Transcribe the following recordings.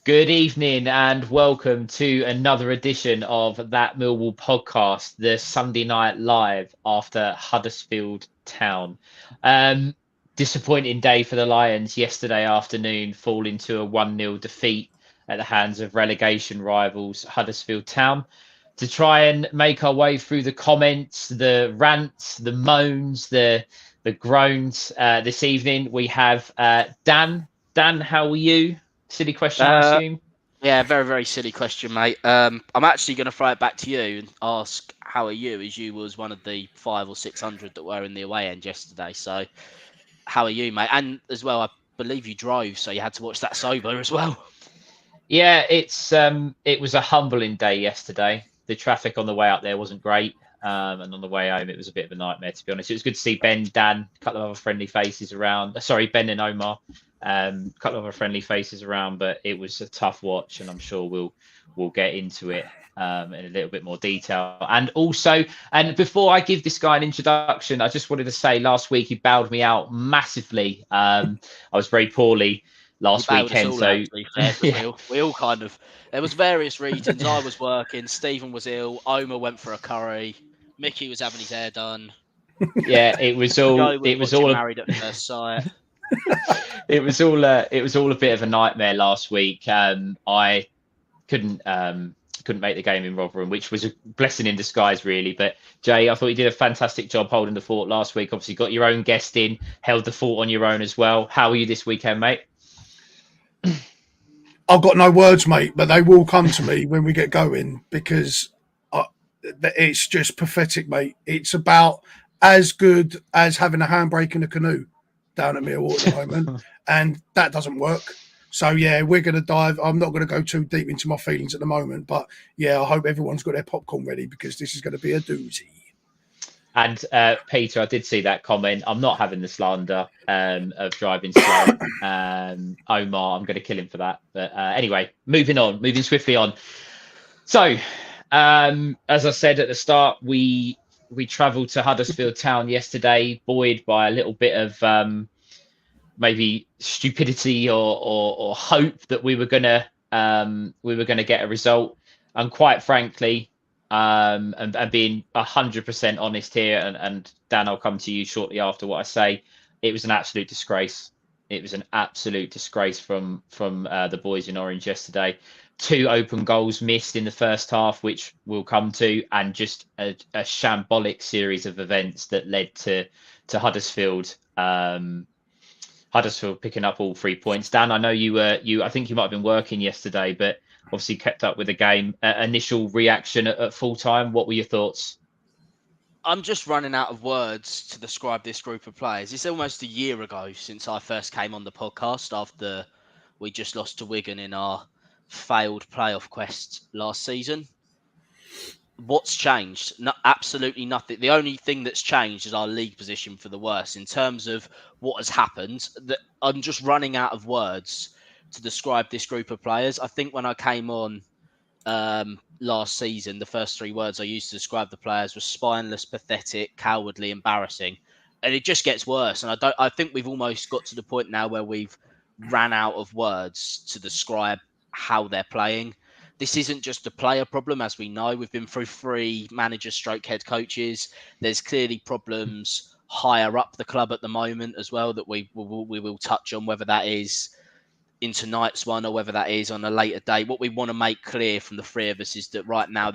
Good evening and welcome to another edition of That Millwall podcast, the Sunday night live after Huddersfield Town. Disappointing day for the Lions yesterday afternoon, falling to a 1-0 defeat at the hands of relegation rivals Huddersfield Town. To try and make our way through the comments, the rants, the moans, the groans this evening, we have Dan. Dan, how are you? Silly question, I assume. Yeah, very, very silly question, mate. I'm actually going to throw it back to you and ask, how are you? As you was one of the 500 or 600 that were in the away end yesterday. So, how are you, mate? And as well, I believe you drove, so you had to watch that sober as well. Yeah, it was a humbling day yesterday. The traffic on the way up there wasn't great, and on the way home, it was a bit of a nightmare, to be honest. It was good to see Ben, Dan, a couple of other friendly faces around. Sorry, Ben and Omar. A couple of other friendly faces around, but it was a tough watch, and I'm sure we'll get into it in a little bit more detail. And also, and before I give this guy an introduction, I just wanted to say last week he bowed me out massively. I was very poorly last weekend, so yeah. we all kind of, there was various reasons. I was working, Stephen was ill, Omar went for a curry, Mickey was having his hair done. Yeah, it was all Married at First Sight. It was all a bit of a nightmare last week. I couldn't make the game in Rotherham, which was a blessing in disguise, really. But Jay, I thought you did a fantastic job holding the fort last week. Obviously, got your own guest in, held the fort on your own as well. How are you this weekend, mate? I've got no words, mate, but they will come to me when we get going because it's just pathetic, mate. It's about as good as having a handbrake in a canoe down at Millwall at the moment, and that doesn't work. So, yeah, we're going to dive. I'm not going to go too deep into my feelings at the moment, but, yeah, I hope everyone's got their popcorn ready because this is going to be a doozy. And Peter, I did see that comment. I'm not having the slander of driving slow. Omar, I'm going to kill him for that. But anyway, moving swiftly on. So, as I said at the start, we travelled to Huddersfield Town yesterday, buoyed by a little bit of maybe stupidity or hope that we were gonna get a result. And quite frankly, and being 100% honest here, and Dan, I'll come to you shortly after what I say. It was an absolute disgrace. It was an absolute disgrace from the boys in orange yesterday. 2 open goals missed in the first half, which we'll come to, and just a shambolic series of events that led to Huddersfield. Huddersfield picking up all 3 points. Dan, I know I think you might have been working yesterday, but obviously kept up with the game. Initial reaction at full time. What were your thoughts? I'm just running out of words to describe this group of players. It's almost a year ago since I first came on the podcast after we just lost to Wigan in our failed playoff quest last season. What's changed? No, absolutely nothing. The only thing that's changed is our league position for the worse. In terms of what has happened, that I'm just running out of words to describe this group of players. I think when I came on last season, the first 3 words I used to describe the players were spineless, pathetic, cowardly, embarrassing, and it just gets worse. And I think we've almost got to the point now where we've ran out of words to describe how they're playing. This isn't just a player problem, as we know. We've been through 3 manager stroke head coaches. There's clearly problems higher up the club at the moment as well that we will touch on, whether that is in tonight's one or whether that is on a later date. What we want to make clear from the 3 of us is that right now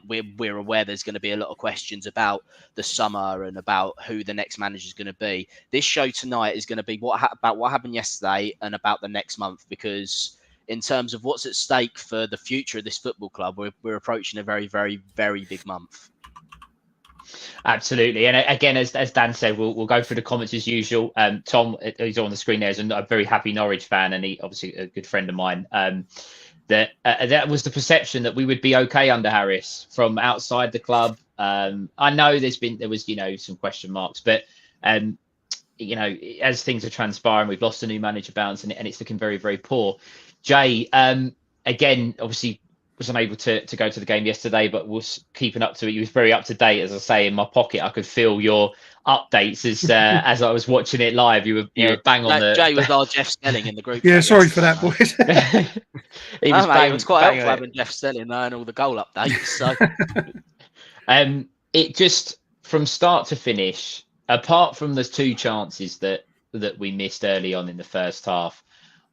we're aware there's going to be a lot of questions about the summer and about who the next manager is going to be. This show tonight is going to be about what happened yesterday and about the next month, because in terms of what's at stake for the future of this football club, we're approaching a very, very, very big month. Absolutely. And again, as Dan said, we'll go through the comments as usual. Tom, who's on the screen there, is a very happy Norwich fan, and he obviously a good friend of mine. That was the perception that we would be okay under Harris from outside the club. I know there was some question marks, but as things are transpiring, we've lost a new manager bounce, and it's looking very, very poor. Jay, again, obviously was unable to go to the game yesterday, but was keeping up to it. You was very up to date, as I say. In my pocket, I could feel your updates as I was watching it live. You were bang on the. Jay was our Jeff Stelling in the group. Yeah, chat sorry for yesterday, that, mate. boys. He was Mate, it was quite bang helpful on it. having Jeff Stelling knowing all the goal updates. So It just from start to finish, apart from the two chances that we missed early on in the first half.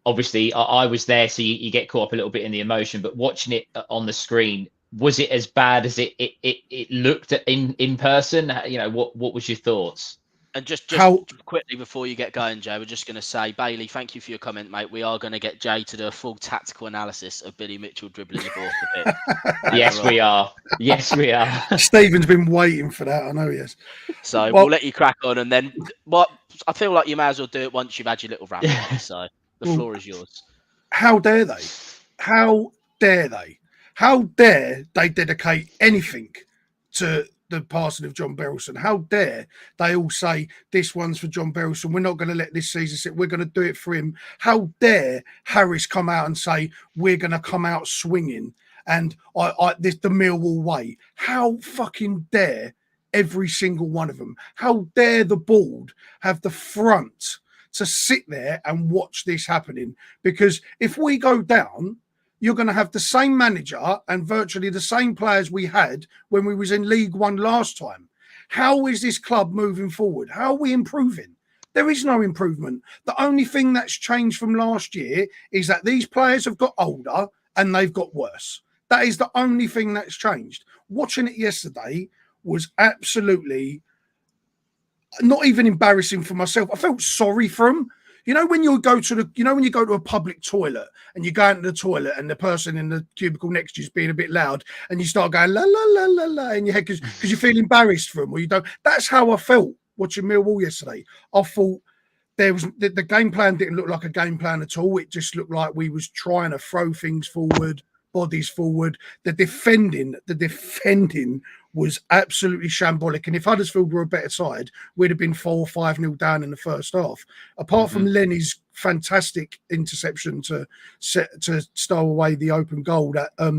Obviously, I was there, so you get caught up a little bit in the emotion. But watching it on the screen, was it as bad as it looked in person? You know, what was your thoughts? And just How- quickly before you get going, Jay, we're just going to say, Bailey, thank you for your comment, mate. We are going to get Jay to do a full tactical analysis of Billy Mitchell dribbling the ball off the pitch. Yes, we are. Yes, we are. Stephen's been waiting for that. I know he has. So Well- we'll let you crack on, and then I feel like you may as well do it once you've had your little rant. Yeah. So the floor is yours. How dare they? How dare they? How dare they dedicate anything to the passing of John Berylson? How dare they all say this one's for John Berylson? We're not going to let this season sit. We're going to do it for him. How dare Harris come out and say we're going to come out swinging and this the Millwall way? How fucking dare every single one of them? How dare the board have the front to sit there and watch this happening? Because if we go down, you're going to have the same manager and virtually the same players we had when we was in League One last time. How is this club moving forward? How are we improving? There is no improvement. The only thing that's changed from last year is that these players have got older and they've got worse. That is the only thing that's changed. Watching it yesterday was absolutely not even embarrassing for myself. I felt sorry for them. You know, when you go to a public toilet and you go into the toilet and the person in the cubicle next to you is being a bit loud and you start going la la la la la in your head because you feel embarrassed for them or you don't. That's how I felt watching Millwall yesterday. I thought there was the game plan didn't look like a game plan at all. It just looked like we was trying to throw things forward, bodies forward. The defending was absolutely shambolic. And if Huddersfield were a better side, we'd have been 4 or 5-0 down in the first half. Apart from Lenny's fantastic interception to stow away the open goal that I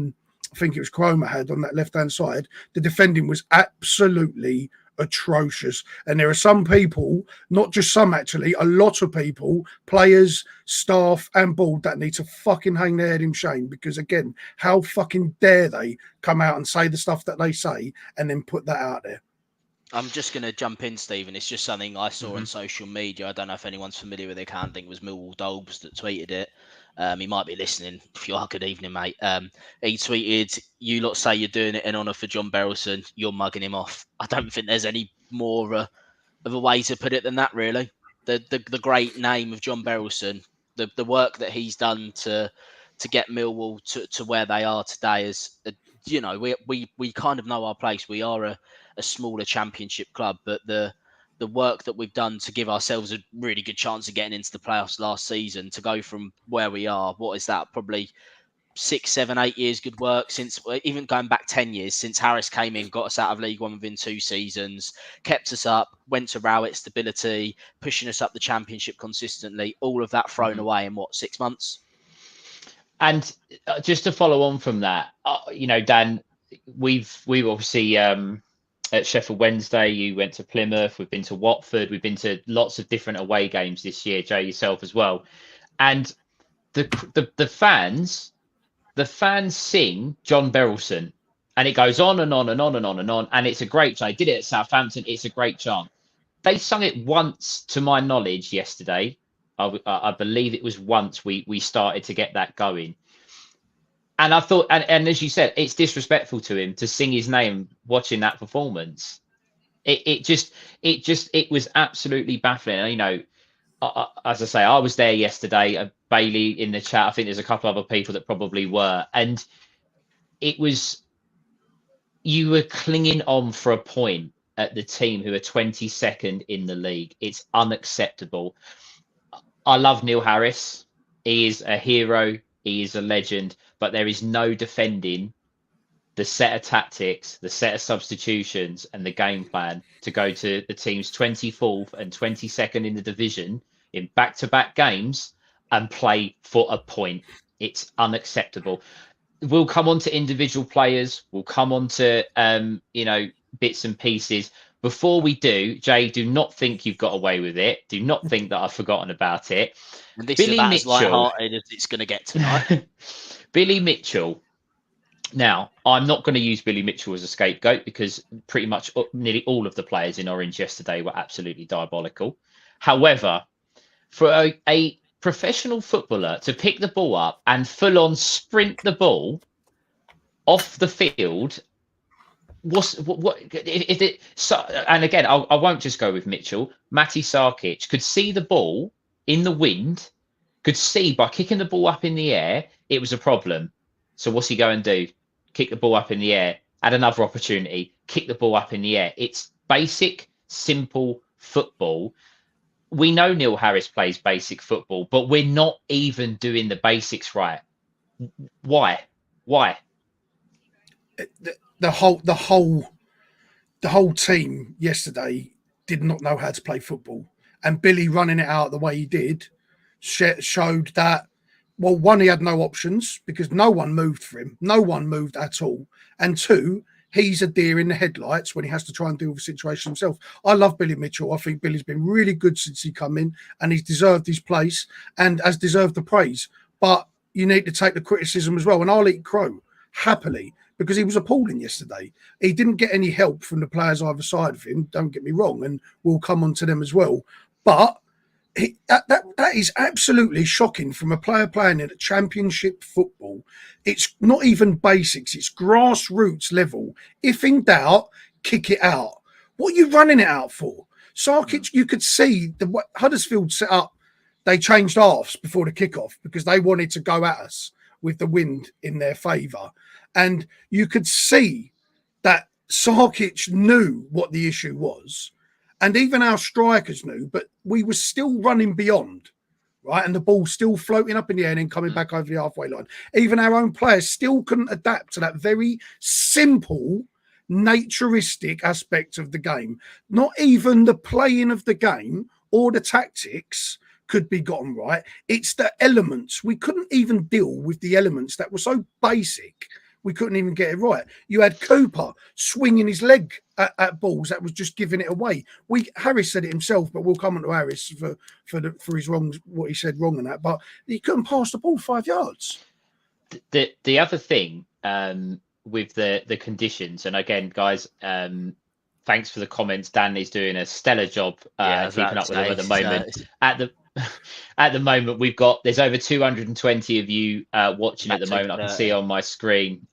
think it was Chroma had on that left-hand side, the defending was absolutely atrocious. And there are some people, not just some actually, a lot of people, players, staff and board that need to fucking hang their head in shame, because again, how fucking dare they come out and say the stuff that they say and then put that out there. I'm just going to jump in, Stephen. It's just something I saw on social media. I don't know if anyone's familiar with the account. I think it was Millwall Dolbs that tweeted it. He might be listening. If you are, good evening, mate. He tweeted, "You lot say you're doing it in honour for John Berylson. You're mugging him off." I don't think there's any more of a way to put it than that, really. The great name of John Berylson, the work that he's done to get Millwall to where they are today is, you know, we kind of know our place. We are a smaller championship club, but the work that we've done to give ourselves a really good chance of getting into the playoffs last season, to go from where we are, what is that, probably 6, 7, 8 years good work, since even going back 10 years since Harris came in, got us out of League One within 2 seasons, kept us up, went to Rowett, stability, pushing us up the championship consistently, all of that thrown away in 6 months? And just to follow on from that, you know, Dan, we've obviously at Sheffield Wednesday, you went to Plymouth, we've been to Watford, we've been to lots of different away games this year, Jay, yourself as well. And the fans sing John Berylson, and it goes on and on and on and on and on, and it's a great chant. I did it at Southampton, it's a great chant. They sung it once, to my knowledge, yesterday. I believe it was once we started to get that going. And I thought, and as you said, it's disrespectful to him to sing his name watching that performance. It was absolutely baffling. You know, as I say, I was there yesterday. Bailey in the chat, I think there's a couple other people that probably were, and it was, you were clinging on for a point at the team who are 22nd in the league. It's unacceptable. I love Neil Harris. He is a hero. He is a legend, but there is no defending the set of tactics, the set of substitutions and the game plan to go to the team's 24th and 22nd in the division in back-to-back games and play for a point. It's unacceptable. we'll come on to individual players. We'll come on to, bits and pieces. Before we do, Jay, do not think you've got away with it. Do not think that I've forgotten about it. And this Billy is about as Mitchell. light-hearted as it's going to get tonight. Billy Mitchell. Now, I'm not going to use Billy Mitchell as a scapegoat because pretty much nearly all of the players in Orange yesterday were absolutely diabolical. However, for a professional footballer to pick the ball up and full-on sprint the ball off the field, and again, I won't just go with Mitchell. Matty Sarkic could see the ball in the wind, could see by kicking the ball up in the air, it was a problem. So what's he go and do? Kick the ball up in the air, add another opportunity, kick the ball up in the air. It's basic, simple football. We know Neil Harris plays basic football, but we're not even doing the basics right. Why? The whole team yesterday did not know how to play football, and Billy running it out the way he did showed that. Well, one, he had no options because no one moved for him. No one moved at all. And two, he's a deer in the headlights when he has to try and deal with the situation himself. I love Billy Mitchell. I think Billy's been really good since he come in, and he's deserved his place and has deserved the praise. But you need to take the criticism as well. And I'll eat crow happily because he was appalling yesterday. He didn't get any help from the players either side of him. Don't get me wrong, and we'll come on to them as well. But that is absolutely shocking from a player playing at championship football. It's not even basics, it's grassroots level. If in doubt, kick it out. What are you running it out for? Sarkic, you could see the Huddersfield set up, they changed halves before the kickoff because they wanted to go at us with the wind in their favour. And you could see that Sarkic knew what the issue was. And even our strikers knew, but we were still running beyond, right? And the ball still floating up in the air and then coming back over the halfway line. Even our own players still couldn't adapt to that very simple, naturistic aspect of the game. Not even the playing of the game or the tactics could be gotten right. It's the elements. We couldn't even deal with the elements that were so basic. We couldn't even get it right. You had Cooper swinging his leg at balls that was just giving it away. Harris said it himself, but we'll come on to Harris for his wrongs, what he said wrong in that. But he couldn't pass the ball 5 yards. The other thing with the conditions, and again, guys, thanks for the comments. Dan is doing a stellar job keeping up with them at the moment. At the moment, there's over 220 of you watching at the moment. I can see on my screen.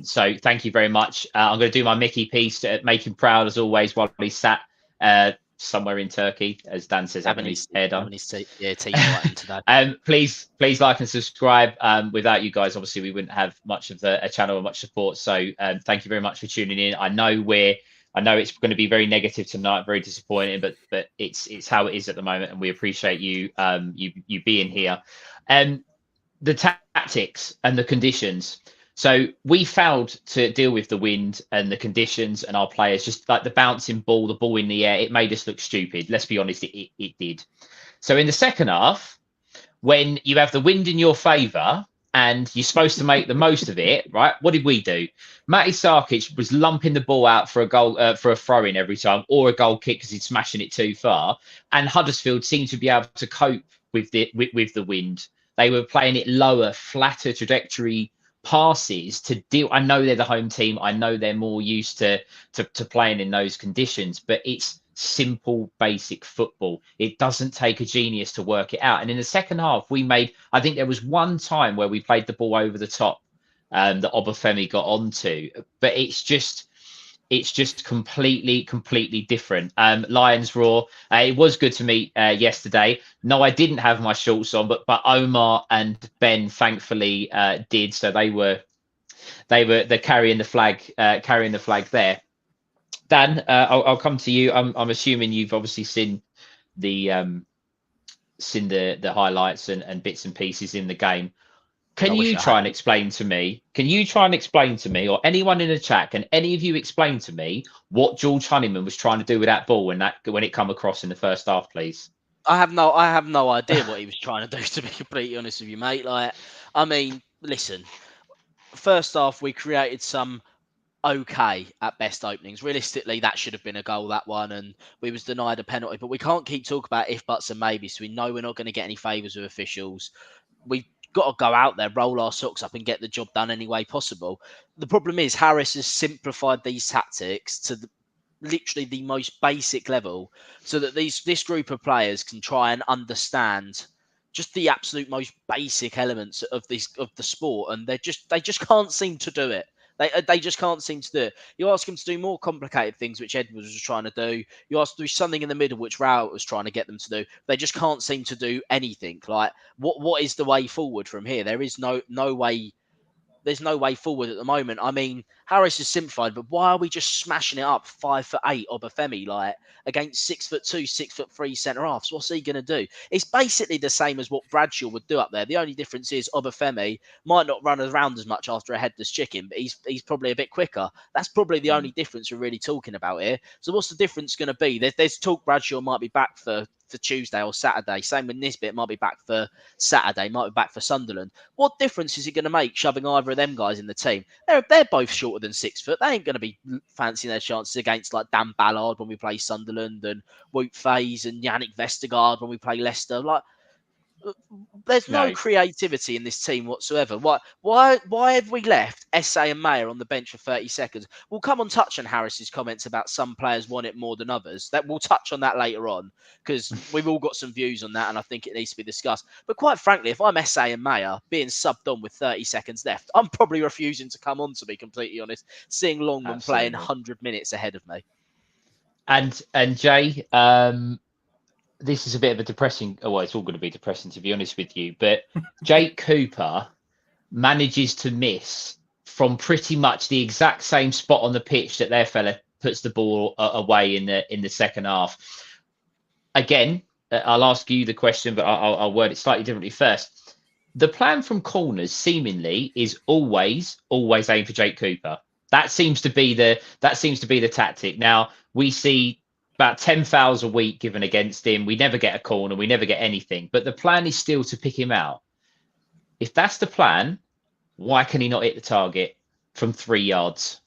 So thank you very much. I'm going to do my Mickey piece to make him proud as always while he's sat somewhere in Turkey, as Dan says, having his hair done. Please like and subscribe. Without you guys, obviously, we wouldn't have much of a channel or much support. So thank you very much for tuning in. I know it's going to be very negative tonight, very disappointing, but it's how it is at the moment, and we appreciate you you being here. The tactics and the conditions. So we failed to deal with the wind and the conditions and our players, just like the bouncing ball, the ball in the air. It made us look stupid. Let's be honest, it did. So in the second half, when you have the wind in your favour, and you're supposed to make the most of it, right? What did we do? Matty Sarkic was lumping the ball out for a goal, for a throw-in every time, or a goal kick because he's smashing it too far. And Huddersfield seemed to be able to cope with the wind. They were playing it lower, flatter trajectory passes to deal. I know they're the home team. I know they're more used to playing in those conditions, but it's simple, basic football. It doesn't take a genius to work it out. And in the second half, I think there was one time where we played the ball over the top that Obafemi got onto, but it's just completely different. Lions Roar, it was good to meet yesterday. No, I didn't have my shorts on, but Omar and Ben thankfully did. So they're carrying the flag there. Dan, I'll come to you. I'm assuming you've obviously seen the highlights and bits and pieces in the game. Can you try and explain to me, or anyone in the chat, can any of you explain to me what George Honeyman was trying to do with that ball when it come across in the first half, please? I have no idea what he was trying to do, to be completely honest with you, mate. Listen, first half, we created some okay at best openings. Realistically, that should have been a goal, that one, and we was denied a penalty. But we can't keep talking about if, buts, and maybes. So we know we're not going to get any favours with officials. We've got to go out there, roll our socks up, and get the job done any way possible. The problem is Harris has simplified these tactics to literally the most basic level, so that this group of players can try and understand just the absolute most basic elements of the sport, and they just can't seem to do it. They just can't seem to do it. You ask them to do more complicated things, which Edwards was trying to do. You ask them to do something in the middle, which Rowett was trying to get them to do. They just can't seem to do anything. Like, what is the way forward from here? There is no way. There's no way forward at the moment. I mean, Harris is simplified, but why are we just smashing it up 5'8" Obafemi, like, against 6'2", 6'3" centre halves? What's he going to do? It's basically the same as what Bradshaw would do up there. The only difference is Obafemi might not run around as much after a headless chicken, but he's probably a bit quicker. That's probably the only difference we're really talking about here. So what's the difference going to be? There's talk Bradshaw might be back for Tuesday or Saturday. Same with Nisbet, might be back for Saturday, might be back for Sunderland. What difference is it going to make shoving either of them guys in the team? They're both shorter than 6 foot. They ain't going to be fancying their chances against like Dan Ballard when we play Sunderland, and Wout Faes and Yannick Vestergaard when we play Leicester. Like, there's no creativity in this team whatsoever. Why have we left SA and Mayer on the bench for 30 seconds? We'll come on touch on Harris's comments about some players want it more than others. That we'll touch on that later on, because we've all got some views on that, and I think it needs to be discussed. But quite frankly, if I'm SA and Mayer being subbed on with 30 seconds left, I'm probably refusing to come on, to be completely honest, seeing Longman playing 100 minutes ahead of me. And Jay, this is a bit of a depressing. Well, it's all going to be depressing, to be honest with you. But Jake Cooper manages to miss from pretty much the exact same spot on the pitch that their fella puts the ball away in the second half. Again, I'll ask you the question, but I'll word it slightly differently first. The plan from corners seemingly is always aim for Jake Cooper. That seems to be the tactic. Now we see about 10 fouls a week given against him. We never get a corner. We never get anything. But the plan is still to pick him out. If that's the plan, why can he not hit the target from 3 yards?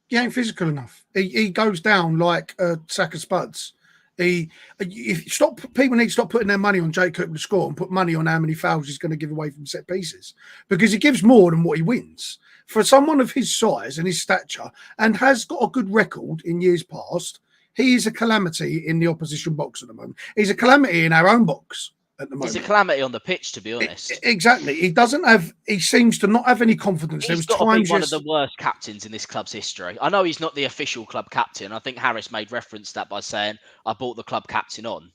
He ain't physical enough. He goes down like a sack of spuds. People need to stop putting their money on Jake Cooper to score and put money on how many fouls he's going to give away from set pieces, because he gives more than what he wins. For someone of his size and his stature, and has got a good record in years past, he is a calamity in the opposition box at the moment. He's a calamity in our own box at the moment. He's a calamity on the pitch, to be honest. Exactly. He seems to not have any confidence. He's got to be one of the worst captains in this club's history. I know he's not the official club captain. I think Harris made reference to that by saying, I brought the club captain on.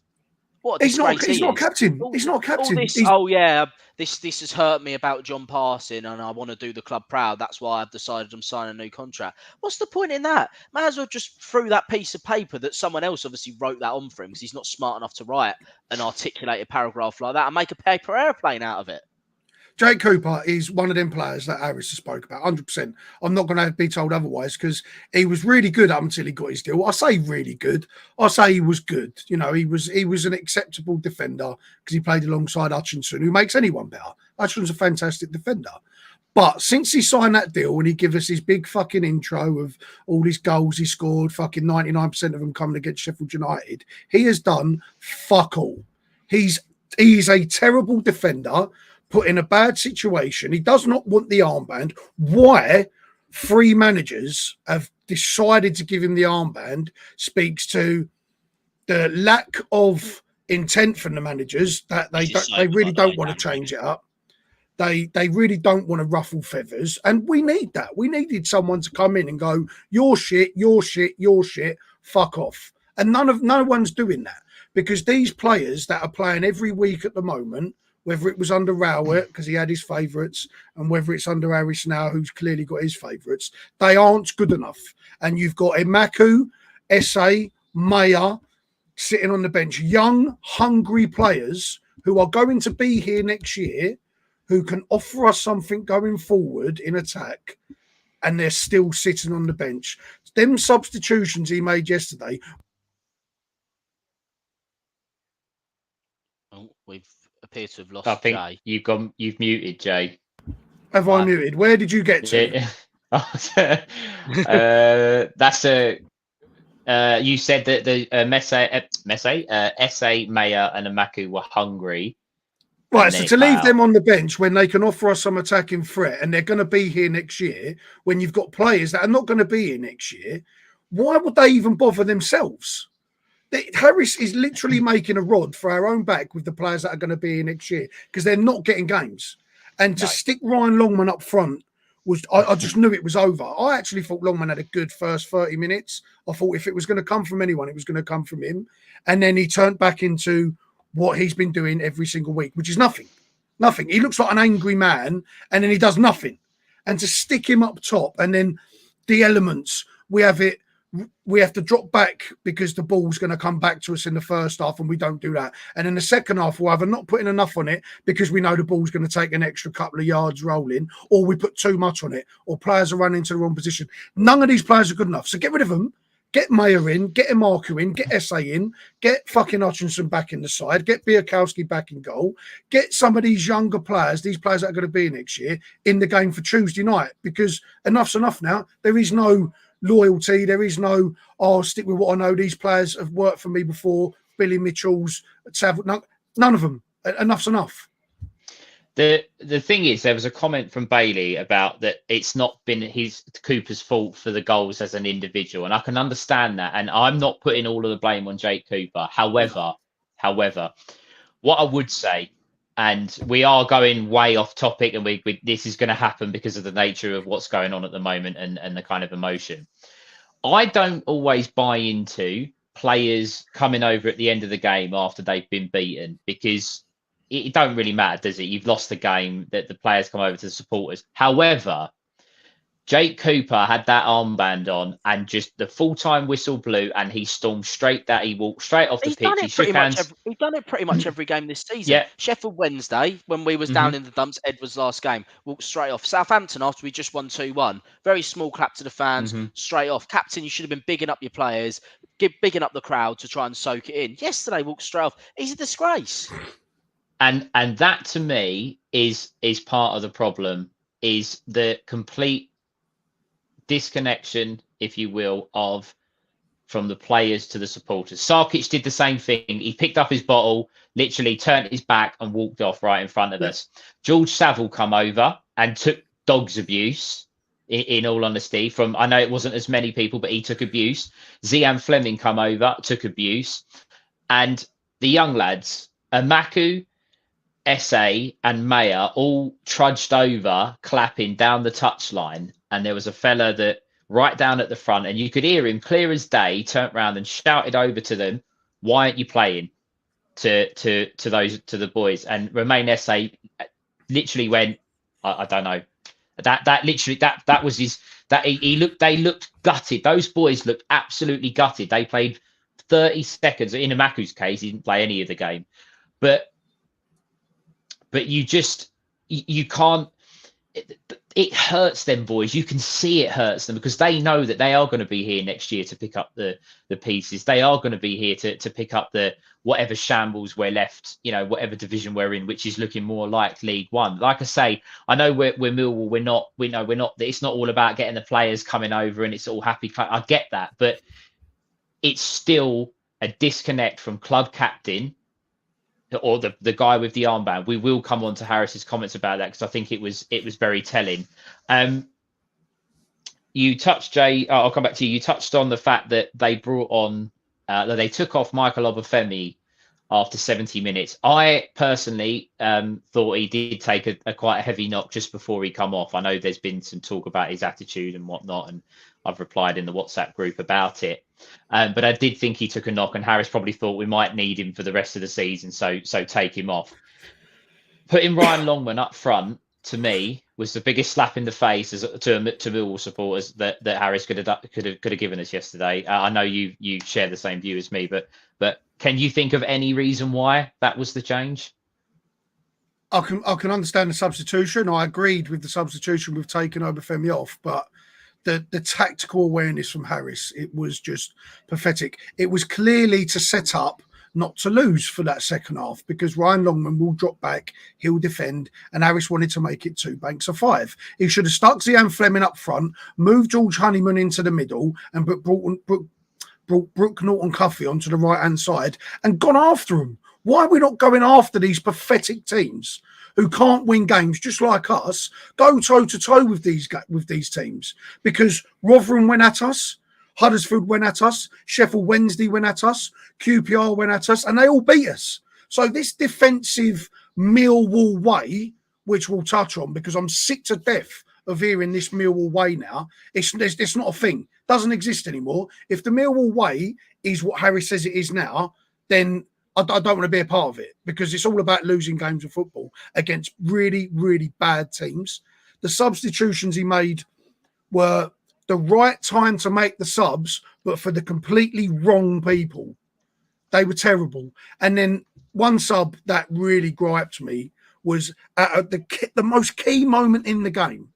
What a disgrace he's not a captain. He's not a captain. This has hurt me about John passing, and I want to do the club proud. That's why I've decided I'm signing a new contract. What's the point in that? May as well just throw that piece of paper that someone else obviously wrote that on for him, because he's not smart enough to write an articulated paragraph like that, and make a paper airplane out of it. Jake Cooper is one of them players that Harris has spoke about, 100%. I'm not going to be told otherwise, because he was really good up until he got his deal. I say really good. I say he was good. You know, he was an acceptable defender, because he played alongside Hutchinson, who makes anyone better. Hutchinson's a fantastic defender. But since he signed that deal and he gave us his big fucking intro of all his goals he scored, fucking 99% of them coming against Sheffield United, he has done fuck all. He is a terrible defender, put in a bad situation. He does not want the armband. Why 3 managers have decided to give him the armband speaks to the lack of intent from the managers, that they really don't want to change it up. They really don't want to ruffle feathers, and we need that. We needed someone to come in and go, "You're shit, you're shit, you're shit, fuck off." And no one's doing that, because these players that are playing every week at the moment, whether it was under Rowett because he had his favourites, and whether it's under Harris now who's clearly got his favourites, they aren't good enough. And you've got Emaku, SA, Mayer sitting on the bench, young, hungry players who are going to be here next year, who can offer us something going forward in attack, and they're still sitting on the bench. Them substitutions he made yesterday. Oh, we've appear to have lost I think Jay. you've muted Jay. have I muted? Where did you get to? Yeah. That's a. You said that the Esse, Mayer, and Amaku were hungry. Right, so to leave them on the bench when they can offer us some attacking threat and they're going to be here next year, when you've got players that are not going to be here next year, why would they even bother themselves? Harris is literally making a rod for our own back with the players that are going to be here next year because they're not getting games. And to stick Ryan Longman up front was, I just knew it was over. I actually thought Longman had a good first 30 minutes. I thought if it was going to come from anyone, it was going to come from him. And then he turned back into what he's been doing every single week, which is nothing. Nothing. He looks like an angry man and then he does nothing. And to stick him up top and then the elements, we have to drop back because the ball's going to come back to us in the first half and we don't do that. And in the second half, we'll either not putting enough on it because we know the ball's going to take an extra couple of yards rolling, or we put too much on it, or players are running into the wrong position. None of these players are good enough. So get rid of them. Get Mayer in, get Amaku in, get Esse in, get fucking Hutchinson back in the side, get Biakowski back in goal, get some of these younger players, these players that are going to be next year, in the game for Tuesday night, because enough's enough now. There is no loyalty. There is no, I'll stick with what I know. These players have worked for me before. Billy Mitchell's, none of them. Enough's enough. The thing is, there was a comment from Bailey about that it's not been Cooper's fault for the goals as an individual, and I can understand that. And I'm not putting all of the blame on Jake Cooper. However, what I would say, and we are going way off topic, and this is going to happen because of the nature of what's going on at the moment and the kind of emotion. I don't always buy into players coming over at the end of the game after they've been beaten, because it don't really matter, does it? You've lost the game, that the players come over to the supporters. However, Jake Cooper had that armband on and just the full-time whistle blew and he stormed straight that. He walked straight off the pitch. He's done it pretty much every game this season. Yeah. Sheffield Wednesday, when we was down in the dumps, Edwards' last game, walked straight off. Southampton, after we just won 2-1, very small clap to the fans, straight off. Captain, you should have been bigging up your players, bigging up the crowd to try and soak it in. Yesterday, walked straight off. He's a disgrace. And that to me is part of the problem, is the complete disconnection, if you will, from the players to the supporters. Sarkic did the same thing. He picked up his bottle, literally turned his back and walked off right in front of us. George Saville come over and took dog's abuse, in all honesty, I know it wasn't as many people, but he took abuse. Zian Fleming come over, took abuse. And the young lads, Amaku, Esse and Mayer all trudged over, clapping down the touchline. And there was a fella that right down at the front, and you could hear him clear as day, turned around and shouted over to them, "Why aren't you playing?" to the boys. And Romain Esse literally went, I don't know. That was his. They looked gutted. Those boys looked absolutely gutted. They played 30 seconds. In Amaku's case, he didn't play any of the game, but you can't. It hurts them boys. You can see it hurts them because they know that they are going to be here next year to pick up the pieces. They are going to be here to pick up the whatever shambles we're left, whatever division we're in, which is looking more like League One. Like I say, I know we're Millwall. We're not. It's not all about getting the players coming over and it's all happy. I get that, but it's still a disconnect from club captain or the guy with the armband. We will come on to Harris's comments about that because I think it was very telling. You touched, Jay. I'll come back to you. You touched on the fact that they brought on, they took off Michael Obafemi after 70 minutes. I personally thought he did take a quite a heavy knock just before he come off. I know there's been some talk about his attitude and whatnot, and I've replied in the WhatsApp group about it. But I did think he took a knock, and Harris probably thought we might need him for the rest of the season, so take him off. Putting Ryan Longman up front, to me, was the biggest slap in the face to Millwall supporters that Harris could have given us yesterday. I know you share the same view as me, but can you think of any reason why that was the change? I can understand the substitution. I agreed with the substitution with taking Obafemi off, but the tactical awareness from Harris, it was just pathetic. It was clearly to set up not to lose for that second half, because Ryan Longman will drop back, he'll defend, and Harris wanted to make it 2 banks of 5. He should have stuck Zian Fleming up front, moved George Honeyman into the middle, and brought Brooke Norton-Cuffy onto the right-hand side and gone after them. Why are we not going after these pathetic teams who can't win games just like us? Go toe-to-toe with these teams, because Rotherham went at us, Huddersfield went at us, Sheffield Wednesday went at us, QPR went at us, and they all beat us. So this defensive Millwall way, which we'll touch on, because I'm sick to death of hearing this Millwall way now. It's not a thing. Doesn't exist anymore. If the Millwall way is what Harry says it is now, then I don't want to be a part of it, because it's all about losing games of football against really, really bad teams. The substitutions he made were the right time to make the subs, but for the completely wrong people. They were terrible. And then one sub that really griped me was at the most key moment in the game.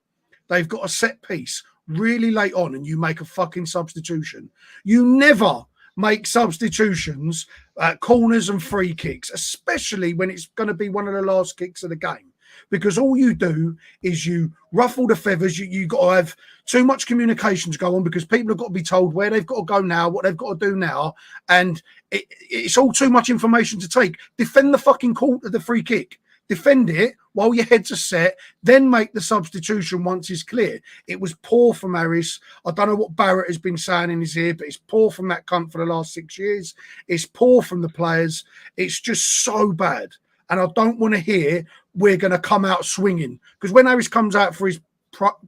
They've got a set piece really late on and you make a fucking substitution. You never make substitutions at corners and free kicks, especially when it's going to be one of the last kicks of the game. Because all you do is you ruffle the feathers. You got to have too much communication to go on, because people have got to be told where they've got to go now, what they've got to do now. And it's all too much information to take. Defend the fucking court of the free kick. Defend it while your heads are set, then make the substitution once it's clear. It was poor from Harris. I don't know what Barrett has been saying in his ear, but it's poor from that cunt for the last 6 years. It's poor from the players. It's just so bad. And I don't want to hear we're going to come out swinging. Because when Harris comes out for his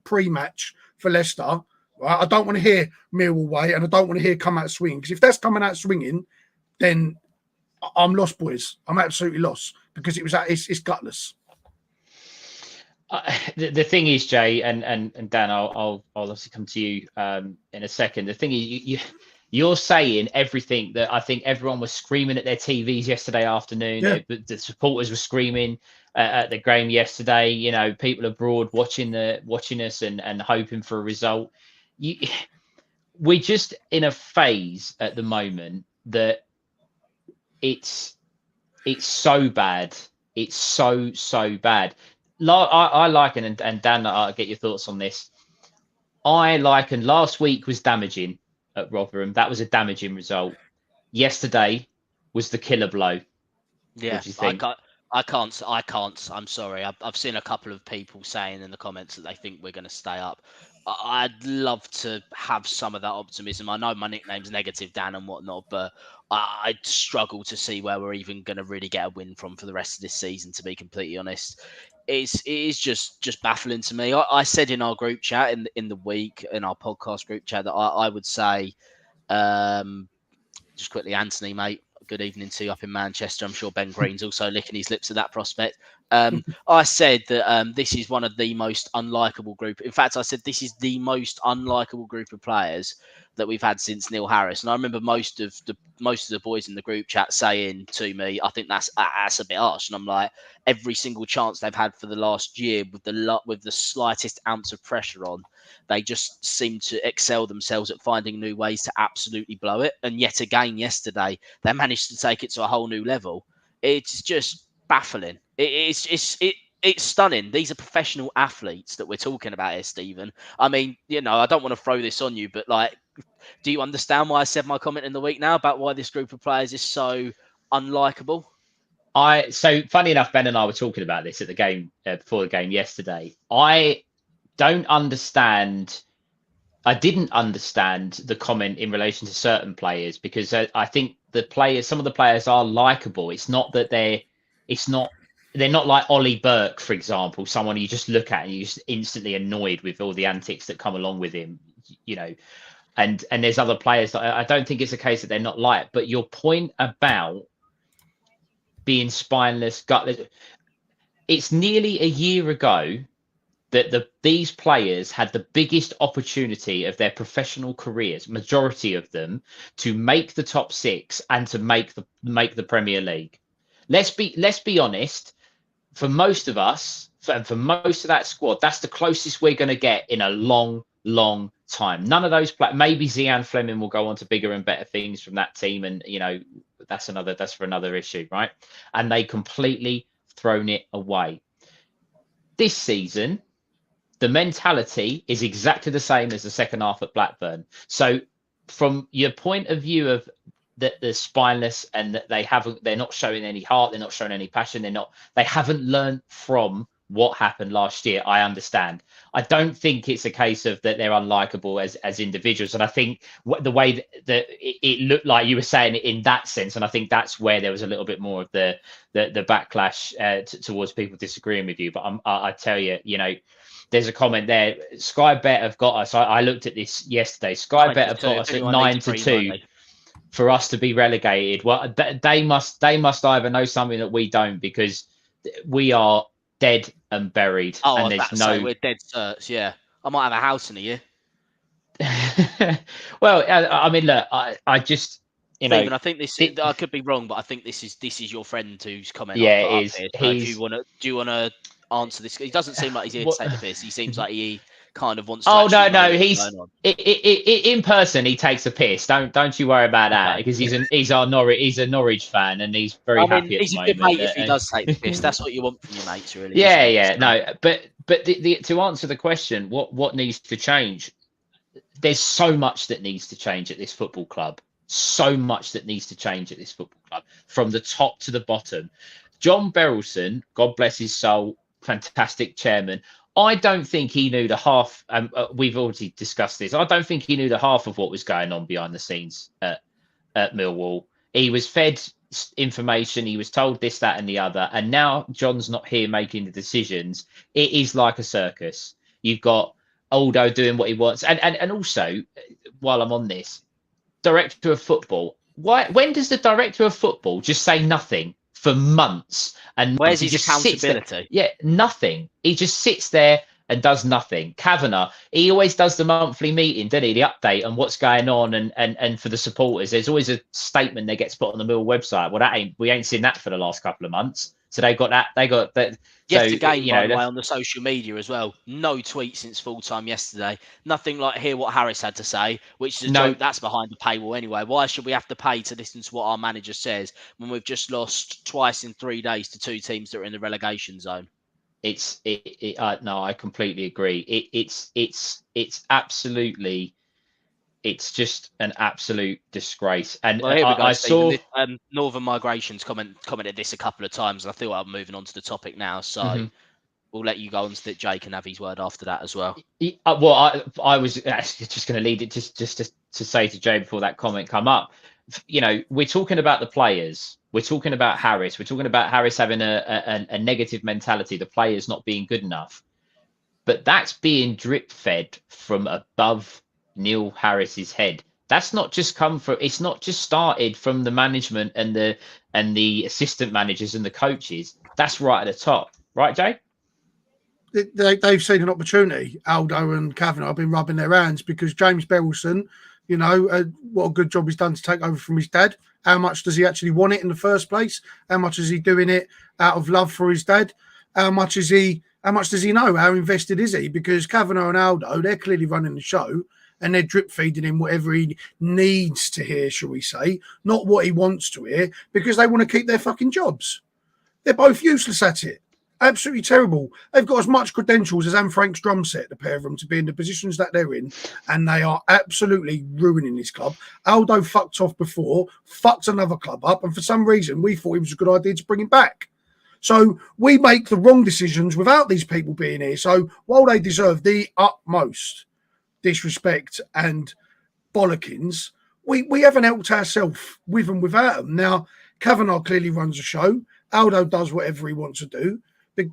pre-match for Leicester, right, I don't want to hear Millwall way, and I don't want to hear come out swinging. Because if that's coming out swinging, then I'm lost, boys. I'm absolutely lost, because it's gutless. The thing is, Jay and Dan, I'll obviously come to you in a second. The thing is, you're saying everything that I think everyone was screaming at their TVs yesterday afternoon. Yeah. The supporters were screaming at the game yesterday. You know, people abroad watching us and hoping for a result. We're just in a phase at the moment that it's so bad. It's so bad. I liken, and Dan, I'll get your thoughts on this. I liken last week was damaging at Rotherham. That was a damaging result. Yesterday was the killer blow. Yeah, what do you think? I can't. I'm sorry. I've seen a couple of people saying in the comments that they think we're going to stay up. I'd love to have some of that optimism. I know my nickname's Negative Dan and whatnot, but I'd struggle to see where we're even going to really get a win from for the rest of this season, to be completely honest. It is just baffling to me. I said in our group chat in the week, in our podcast group chat, that I would say, just quickly, Anthony, mate, good evening to you up in Manchester. I'm sure Ben Green's also licking his lips at that prospect. I said that this is one of the most unlikable group. In fact, I said this is the most unlikable group of players that we've had since Neil Harris. And I remember most of the boys in the group chat saying to me, I think that's a bit harsh. And I'm like, every single chance they've had for the last year with the slightest ounce of pressure on, they just seem to excel themselves at finding new ways to absolutely blow it. And yet again, yesterday, they managed to take it to a whole new level. It's just baffling. It's stunning. These are professional athletes that we're talking about here, Stephen. I mean, I don't want to throw this on you, but like, do you understand why I said my comment in the week now about why this group of players is so unlikable? So funny enough, Ben and I were talking about this at the game before the game yesterday. I didn't understand the comment in relation to certain players, because I think some of the players are likable. It's not that they're not like Ollie Burke, for example, someone you just look at and you're just instantly annoyed with all the antics that come along with him, and there's other players that I don't think it's a case that they're not liked. But your point about being spineless, gutless, it's nearly a year ago that these players had the biggest opportunity of their professional careers, majority of them, to make the top 6 and to make the Premier League. Let's be honest. For most of us, and for most of that squad, that's the closest we're going to get in a long, long time. None of those players. Maybe Zian Fleming will go on to bigger and better things from that team, and that's for another issue, right? And they completely thrown it away. This season, the mentality is exactly the same as the second half at Blackburn. So from your point of view of that they're spineless and that they're not showing any heart, they're not showing any passion, they haven't learned from what happened last year. I understand. I don't think it's a case of that they're unlikable as individuals. And I think the way that it looked like you were saying it in that sense, and I think that's where there was a little bit more of the backlash towards people disagreeing with you. But I tell you, there's a comment there. Sky Bet have got us. I looked at this yesterday. Sky Bet have got us at 9-2 for us to be relegated. Well, they must either know something that we don't, because we are dead and buried. Oh, and there's we're dead certs. Yeah, I might have a house in a year. Well, I mean, look, I just. Stephen, I think I could be wrong, but I think this is your friend who's commenting. Yeah, it is. Here. So do you want to answer this? He doesn't seem like he's here to take the piss. He seems like he kind of wants to. Oh no, he's in person. He takes a piss. Don't you worry about that, because he's a Norwich fan, and he's very happy. He's a good mate if he does take the piss. That's what you want from your mates, really. Yeah. No, but to answer the question, what needs to change? There's so much that needs to change at this football club. So much that needs to change at this football club, from the top to the bottom. John Berylson, God bless his soul, fantastic chairman. I don't think he knew the half. We've already discussed this. I don't think he knew the half of what was going on behind the scenes at Millwall. He was fed information. He was told this, that, and the other. And now John's not here making the decisions. It is like a circus. You've got Aldo doing what he wants. And also, while I'm on this, director of football. When does the director of football just say nothing for months? And where's his accountability? Yeah, nothing. He just sits there and does nothing. Kavanagh, he always does the monthly meeting, doesn't he? The update on what's going on, and for the supporters, there's always a statement that gets put on the Mill website. Well, we ain't seen that for the last couple of months. So they got that. Yet again, by the way, on the social media as well. No tweet since full time yesterday. Nothing like hear what Harris had to say, which is a joke. That's behind the paywall anyway. Why should we have to pay to listen to what our manager says when we've just lost twice in 3 days to two teams that are in the relegation zone? No, I completely agree. It's absolutely. It's just an absolute disgrace. And well, here we go, I saw Northern Migrations commented this a couple of times, and I feel I'm moving on to the topic now. So we'll let you go on to that. Jake can have his word after that as well. Well, I was actually just going to lead it just to say to Jay before that comment come up. We're talking about the players. We're talking about Harris. We're talking about Harris having a negative mentality, the players not being good enough. But that's being drip fed from above Neil Harris's head. That's not just it's not just started from the management and the assistant managers and the coaches. That's right at the top, right, Jay? They've seen an opportunity. Aldo and Kavanagh have been rubbing their hands, because James Berylson, what a good job he's done to take over from his dad. How much does he actually want it in the first place? How much is he doing it out of love for his dad? How much does he know? How invested is he? Because Kavanagh and Aldo, they're clearly running the show, and they're drip feeding him whatever he needs to hear, shall we say, not what he wants to hear, because they want to keep their fucking jobs. They're both useless at it. Absolutely terrible. They've got as much credentials as Anne Frank's drum set, the pair of them, to be in the positions that they're in, and they are absolutely ruining this club. Aldo fucked off before, fucked another club up, and for some reason we thought it was a good idea to bring him back. So we make the wrong decisions without these people being here. So while they deserve the utmost disrespect and bollockings, we haven't helped ourselves with and without them. Now, Kavanagh clearly runs a show. Aldo does whatever he wants to do.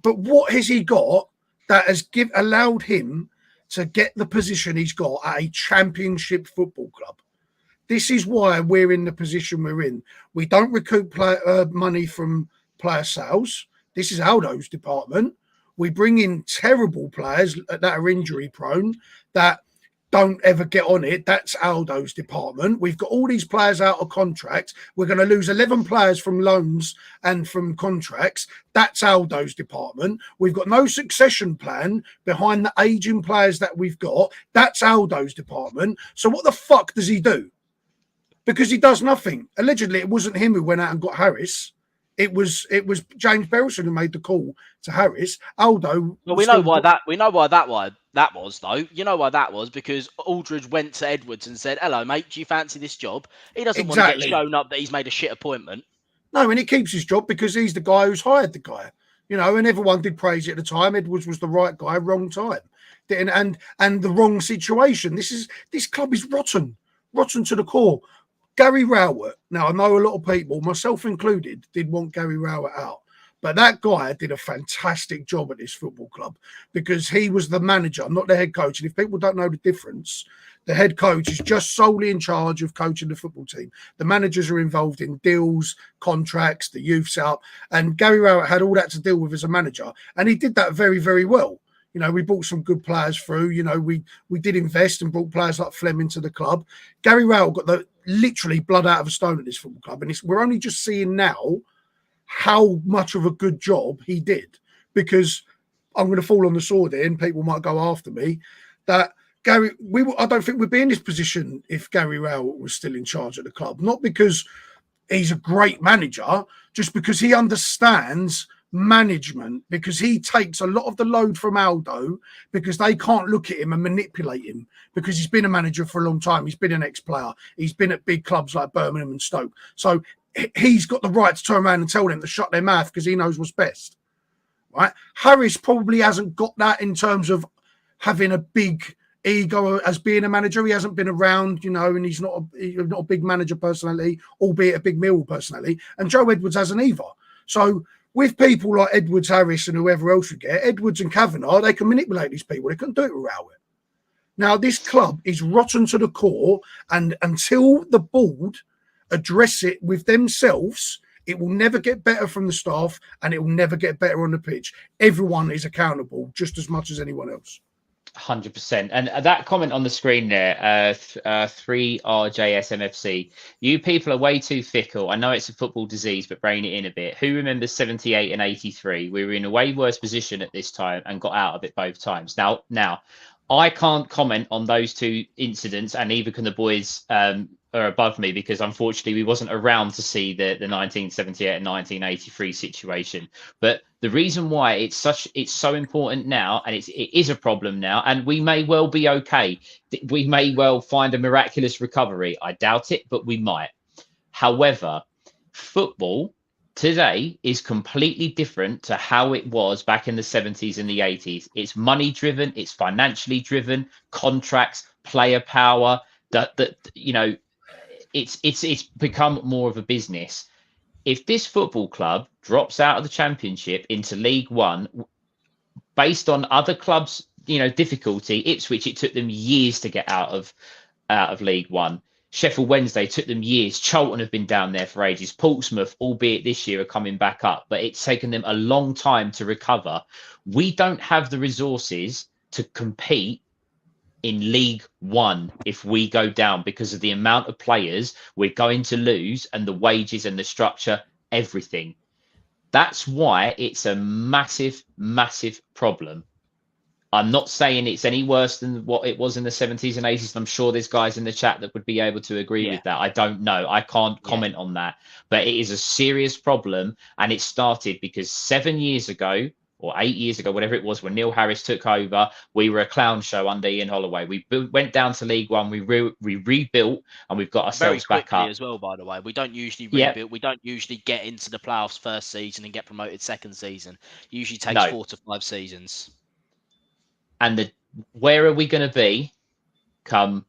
But what has he got that has allowed him to get the position he's got at a championship football club? This is why we're in the position we're in. We don't recoup money from player sales. This is Aldo's department. We bring in terrible players that are injury prone, that don't ever get on it. That's Aldo's department. We've got all these players out of contract. We're going to lose 11 players from loans and from contracts. That's Aldo's department. We've got no succession plan behind the aging players that we've got. That's Aldo's department. So what the fuck does he do? because he does nothing. Allegedly, it wasn't him who went out and got Harris. It was James Berylson who made the call to Harris. Aldo. Well, we know why that was though. You know why that was, because Aldridge went to Edwards and said, "Hello, mate. Do you fancy this job?" He doesn't want to get shown up that he's made a shit appointment. No, and he keeps his job because he's the guy who's hired the guy. You know, and everyone did praise it at the time. Edwards was the right guy, wrong time, and the wrong situation. This club is rotten to the core. Gary Rowett. Now, I know a lot of people, myself included, did want Gary Rowett out. But that guy did a fantastic job at this football club because he was the manager, not the head coach. And if people don't know the difference, the head coach is just solely in charge of coaching the football team. The managers are involved in deals, contracts, the youth setup. And Gary Rowett had all that to deal with as a manager. And he did that very, very well. You know, we brought some good players through. You know, we did invest and brought players like Fleming to the club. Gary Rowett got the literally blood out of a stone at this football club. And we're only just seeing now how much of a good job he did, because I'm going to fall on the sword here and people might go after me that I don't think we'd be in this position if Gary Rowett was still in charge of the club. Not because he's a great manager, just because he understands management, because he takes a lot of the load from Aldo, because they can't look at him and manipulate him, because he's been a manager for a long time. He's been an ex-player. He's been at big clubs like Birmingham and Stoke. So he's got the right to turn around and tell them to shut their mouth because he knows what's best. Right? Harris probably hasn't got that in terms of having a big ego as being a manager. He hasn't been around, you know, and he's not a big manager personality, albeit a big Millwall personality. And Joe Edwards hasn't either. So with people like Edwards, Harris, and whoever else we get, Edwards and Kavanagh, they can manipulate these people. They couldn't do it with Rowett. Now, this club is rotten to the core, and until the board address it with themselves, it will never get better from the staff, and it will never get better on the pitch. Everyone is accountable just as much as anyone else. 100%. And that comment on the screen there, 3RJSMFC, you people are way too fickle. I know it's a football disease, but rein it in a bit. Who remembers 78 and 83? We were in a way worse position at this time and got out of it both times. Now, I can't comment on those two incidents, and neither can the boys are above me, because unfortunately we wasn't around to see the 1978 and 1983 situation. But the reason why it's so important now, and it is a problem now, and we may well be okay. We may well find a miraculous recovery. I doubt it, but we might. However, football today is completely different to how it was back in the 70s and the 80s. It's money driven, it's financially driven, contracts, player power, it's become more of a business. If this football club drops out of the Championship into League One, based on other clubs, difficulty, Ipswich, it took them years to get out of League One. Sheffield Wednesday took them years. Charlton have been down there for ages. Portsmouth, albeit this year, are coming back up, but it's taken them a long time to recover. We don't have the resources to compete in League One if we go down, because of the amount of players we're going to lose and the wages and the structure, everything. That's why it's a massive, massive problem. I'm not saying it's any worse than what it was in the 70s and 80s. I'm sure there's guys in the chat that would be able to agree with that. I don't know. I can't comment on that. But it is a serious problem. And it started because 7 years ago, or 8 years ago, whatever it was, when Neil Harris took over, we were a clown show under Ian Holloway. We went down to League One, we rebuilt, and we've got ourselves back up. As well, by the way, we don't usually rebuild. Yep. We don't usually get into the playoffs first season and get promoted second season. It usually takes 4 to 5 seasons. And where are we going to be come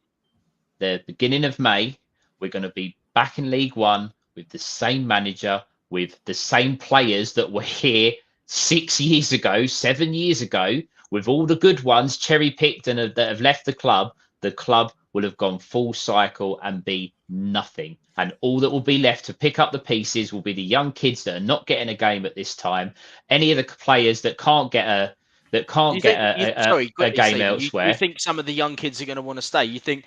the beginning of May? We're going to be back in League One with the same manager, with the same players that were here 6 years ago, 7 years ago, with all the good ones cherry-picked and that have left the club will have gone full cycle and be nothing. And all that will be left to pick up the pieces will be the young kids that are not getting a game at this time. Any of the players that can't get a game elsewhere. You think some of the young kids are going to want to stay? You think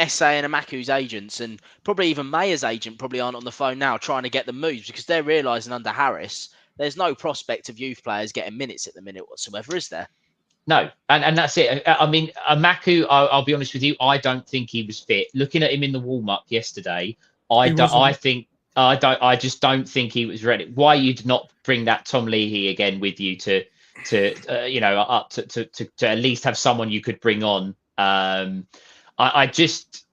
SA and Amaku's agents, and probably even Mayer's agent, probably aren't on the phone now trying to get them moves, because they're realising under Harris there's no prospect of youth players getting minutes at the minute whatsoever, is there? No, and that's it. I mean, Amaku, I'll be honest with you, I don't think he was fit. Looking at him in the warm up yesterday, He wasn't. I just don't think he was ready. Why you'd not bring that Tom Leahy again with you up to at least have someone you could bring on. I just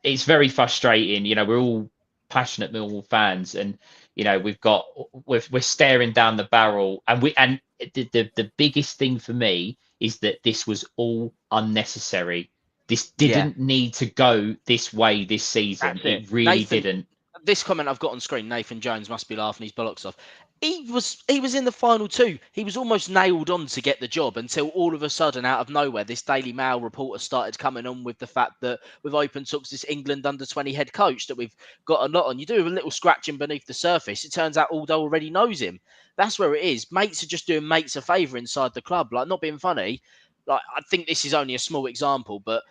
it's very frustrating. We're all passionate Millwall fans, and we're staring down the barrel, and the biggest thing for me is that this was all unnecessary. This didn't need to go this way this season. It really didn't. This comment I've got on screen, Nathan Jones must be laughing his bollocks off. He was in the final two. He was almost nailed on to get the job until all of a sudden, out of nowhere, this Daily Mail reporter started coming on with the fact that we've open talks this England under-20 head coach that we've got a lot on. You do a little scratching beneath the surface. It turns out Aldo already knows him. That's where it is. Mates are just doing mates a favour inside the club. Like, not being funny. Like, I think this is only a small example, but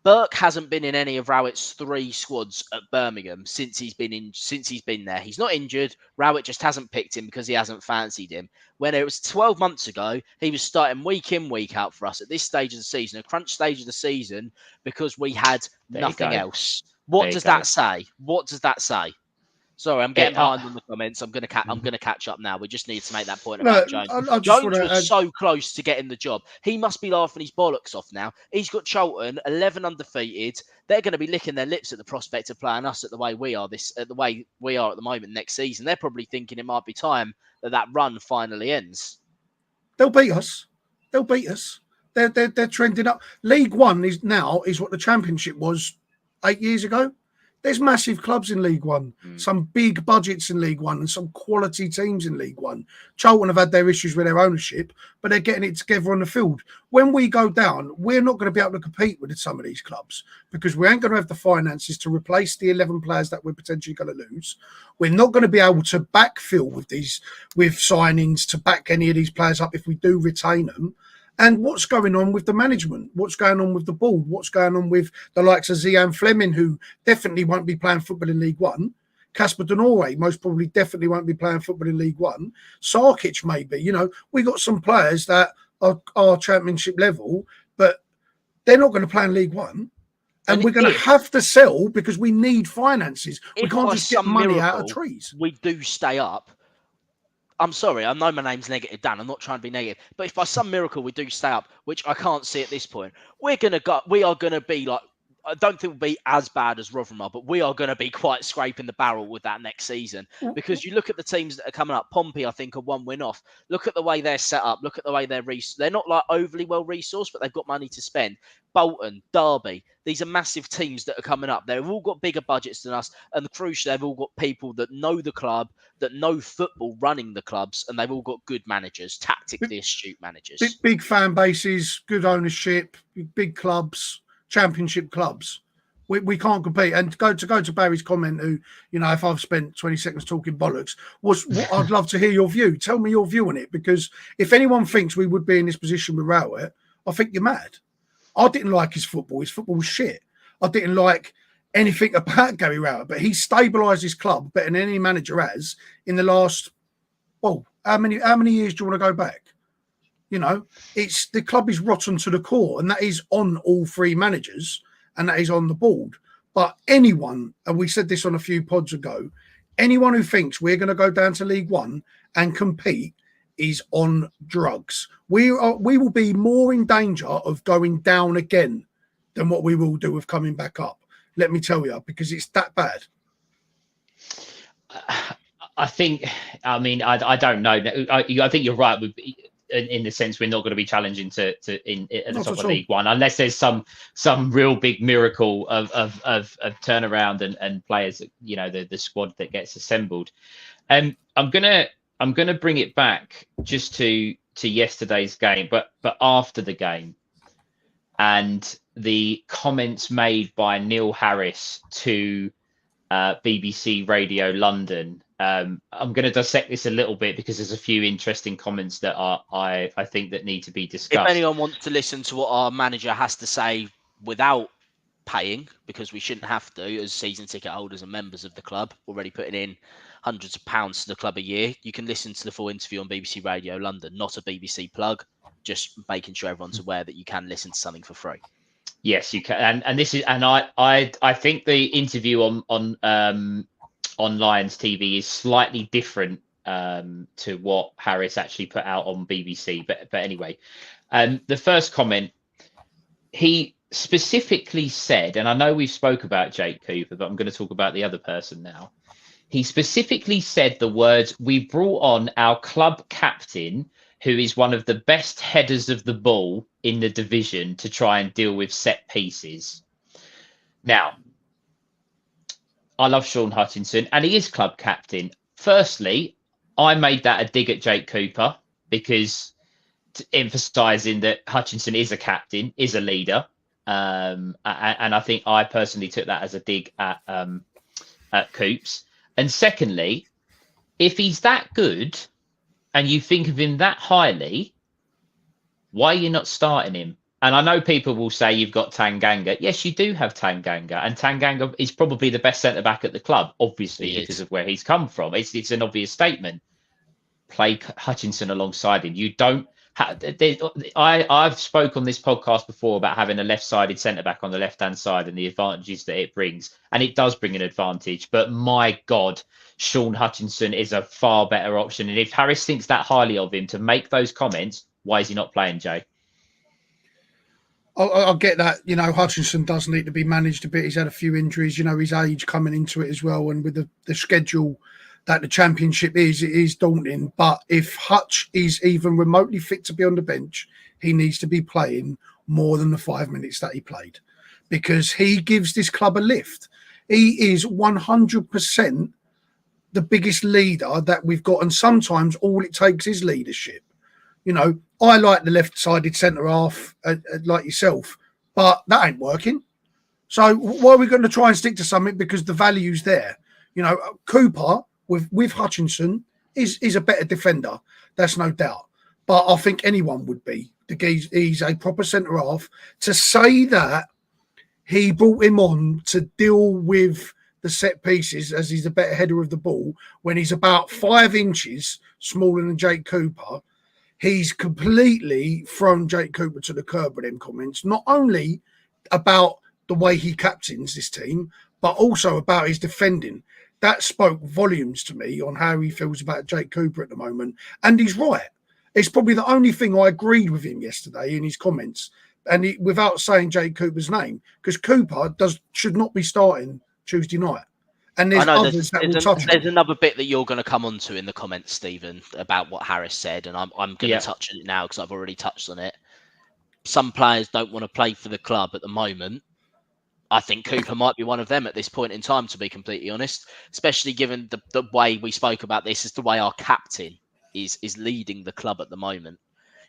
Burke hasn't been in any of Rowett's 3 squads at Birmingham since he's been there. He's not injured. Rowett just hasn't picked him because he hasn't fancied him. When it was 12 months ago, he was starting week in, week out for us at this stage of the season, a crunch stage of the season, because we had nothing else. What does that say? What does that say? Sorry, I'm getting behind on the comments. I'm going to catch up now. We just need to make that point about Jones. Jones was so close to getting the job. He must be laughing his bollocks off now. He's got Charlton 11 undefeated. They're going to be licking their lips at the prospect of playing us at the way we are at the moment next season. They're probably thinking it might be time that run finally ends. They'll beat us. They're trending up. League One is what the Championship was 8 years ago. There's massive clubs in League One, some big budgets in League One, and some quality teams in League One. Charlton have had their issues with their ownership, but they're getting it together on the field. When we go down, we're not going to be able to compete with some of these clubs because we ain't going to have the finances to replace the 11 players that we're potentially going to lose. We're not going to be able to backfill with signings to back any of these players up if we do retain them. And what's going on with the management? What's going on with the board? What's going on with the likes of Zian Fleming, who definitely won't be playing football in League One? Casper Denore most probably definitely won't be playing football in League One. Sarkic maybe. We got some players that are Championship level, but they're not going to play in League One. And we're going to have to sell because we need finances. We can't just get money out of trees. We do stay up. I'm sorry, I know my name's negative, Dan. I'm not trying to be negative. But if by some miracle we do stay up, which I can't see at this point, we are going to be like, I don't think we'll be as bad as Rotherham are, but we are going to be quite scraping the barrel with that next season. Because you look at the teams that are coming up, Pompey, I think, are 1 win off. Look at the way they're set up. Look at the way they're not like overly well resourced, but they've got money to spend. Bolton, Derby, these are massive teams that are coming up. They've all got bigger budgets than us. And crucially, they've all got people that know the club, that know football running the clubs, and they've all got good managers, tactically astute managers. Big fan bases, good ownership, big clubs, Championship clubs. We can't compete. And to go to Barry's comment, who, if I've spent 20 seconds talking bollocks, I'd love to hear your view. Tell me your view on it, because if anyone thinks we would be in this position with Rowett, I think you're mad. I didn't like his football. His football was shit. I didn't like anything about Gary Rowett, but he stabilised his club better than any manager has in the last, how many years do you want to go back? It's the club is rotten to the core, and that is on all 3 managers, and that is on the board. But anyone, and we said this on a few pods ago, anyone who thinks we're going to go down to League One and compete is on drugs. We will be more in danger of going down again than what we will do of coming back up. Let me tell you, because it's that bad. I don't know. I think you're right. In the sense, we're not going to be challenging at the top of League One unless there's some real big miracle of turnaround and players, the squad that gets assembled. I'm gonna bring it back just to yesterday's game, but after the game, and the comments made by Neil Harris to BBC Radio London. I'm going to dissect this a little bit because there's a few interesting comments that I think that need to be discussed. If anyone wants to listen to what our manager has to say without paying, because we shouldn't have to as season ticket holders and members of the club, already putting in hundreds of pounds to the club a year. You can listen to the full interview on BBC Radio London, not a BBC plug, just making sure everyone's aware that you can listen to something for free. Yes, you can. And this is, and I think the interview on Lions TV is slightly different to what Harris actually put out on BBC. But anyway, the first comment, he specifically said, and I know we've spoke about Jake Cooper, but I'm going to talk about the other person now. He specifically said the words, "We brought on our club captain, who is one of the best headers of the ball in the division, to try and deal with set pieces." Now, I love Sean Hutchinson, and he is club captain. Firstly, I made that a dig at Jake Cooper, because emphasising that Hutchinson is a captain, is a leader. And I think I personally took that as a dig at Coops. And secondly, if he's that good and you think of him that highly, why are you not starting him? And I know people will say you've got Tanganga. Yes, you do have Tanganga. And Tanganga is probably the best centre-back at the club, obviously, because of where he's come from. It's an obvious statement. Play Hutchinson alongside him. You don't have... I've spoke on this podcast before about having a left-sided centre-back on the left-hand side and the advantages that it brings. And it does bring an advantage. But my God, Sean Hutchinson is a far better option. And if Harris thinks that highly of him to make those comments, why is he not playing, Jay? I'll get that. You know, Hutchinson does need to be managed a bit. He's had a few injuries, you know, his age coming into it as well. And with the schedule that the Championship is, it is daunting. But if Hutch is even remotely fit to be on the bench, he needs to be playing more than the 5 minutes that he played, because he gives this club a lift. He is 100% the biggest leader that we've got. And sometimes all it takes is leadership. You know, I like the left-sided centre-half like yourself, but that ain't working. So why are we going to try and stick to something? Because the value's there. You know, Cooper with Hutchinson is a better defender. That's no doubt. But I think anyone would be. He's a proper centre-half. To say that he brought him on to deal with the set pieces as he's a better header of the ball when he's about 5 inches smaller than Jake Cooper, he's completely thrown Jake Cooper to the curb with them comments, not only about the way he captains this team, but also about his defending. That spoke volumes to me on how he feels about Jake Cooper at the moment. And he's right. It's probably the only thing I agreed with him yesterday in his comments, and without saying Jake Cooper's name, because Cooper should not be starting Tuesday night. And there's others that will touch there's another bit that you're going to come onto in the comments, Stephen, about what Harris said, and I'm going to touch on it now because I've already touched on it. Some players don't want to play for the club at the moment. I think Cooper might be one of them at this point in time, to be completely honest, especially given the way we spoke about this is the way our captain is leading the club at the moment.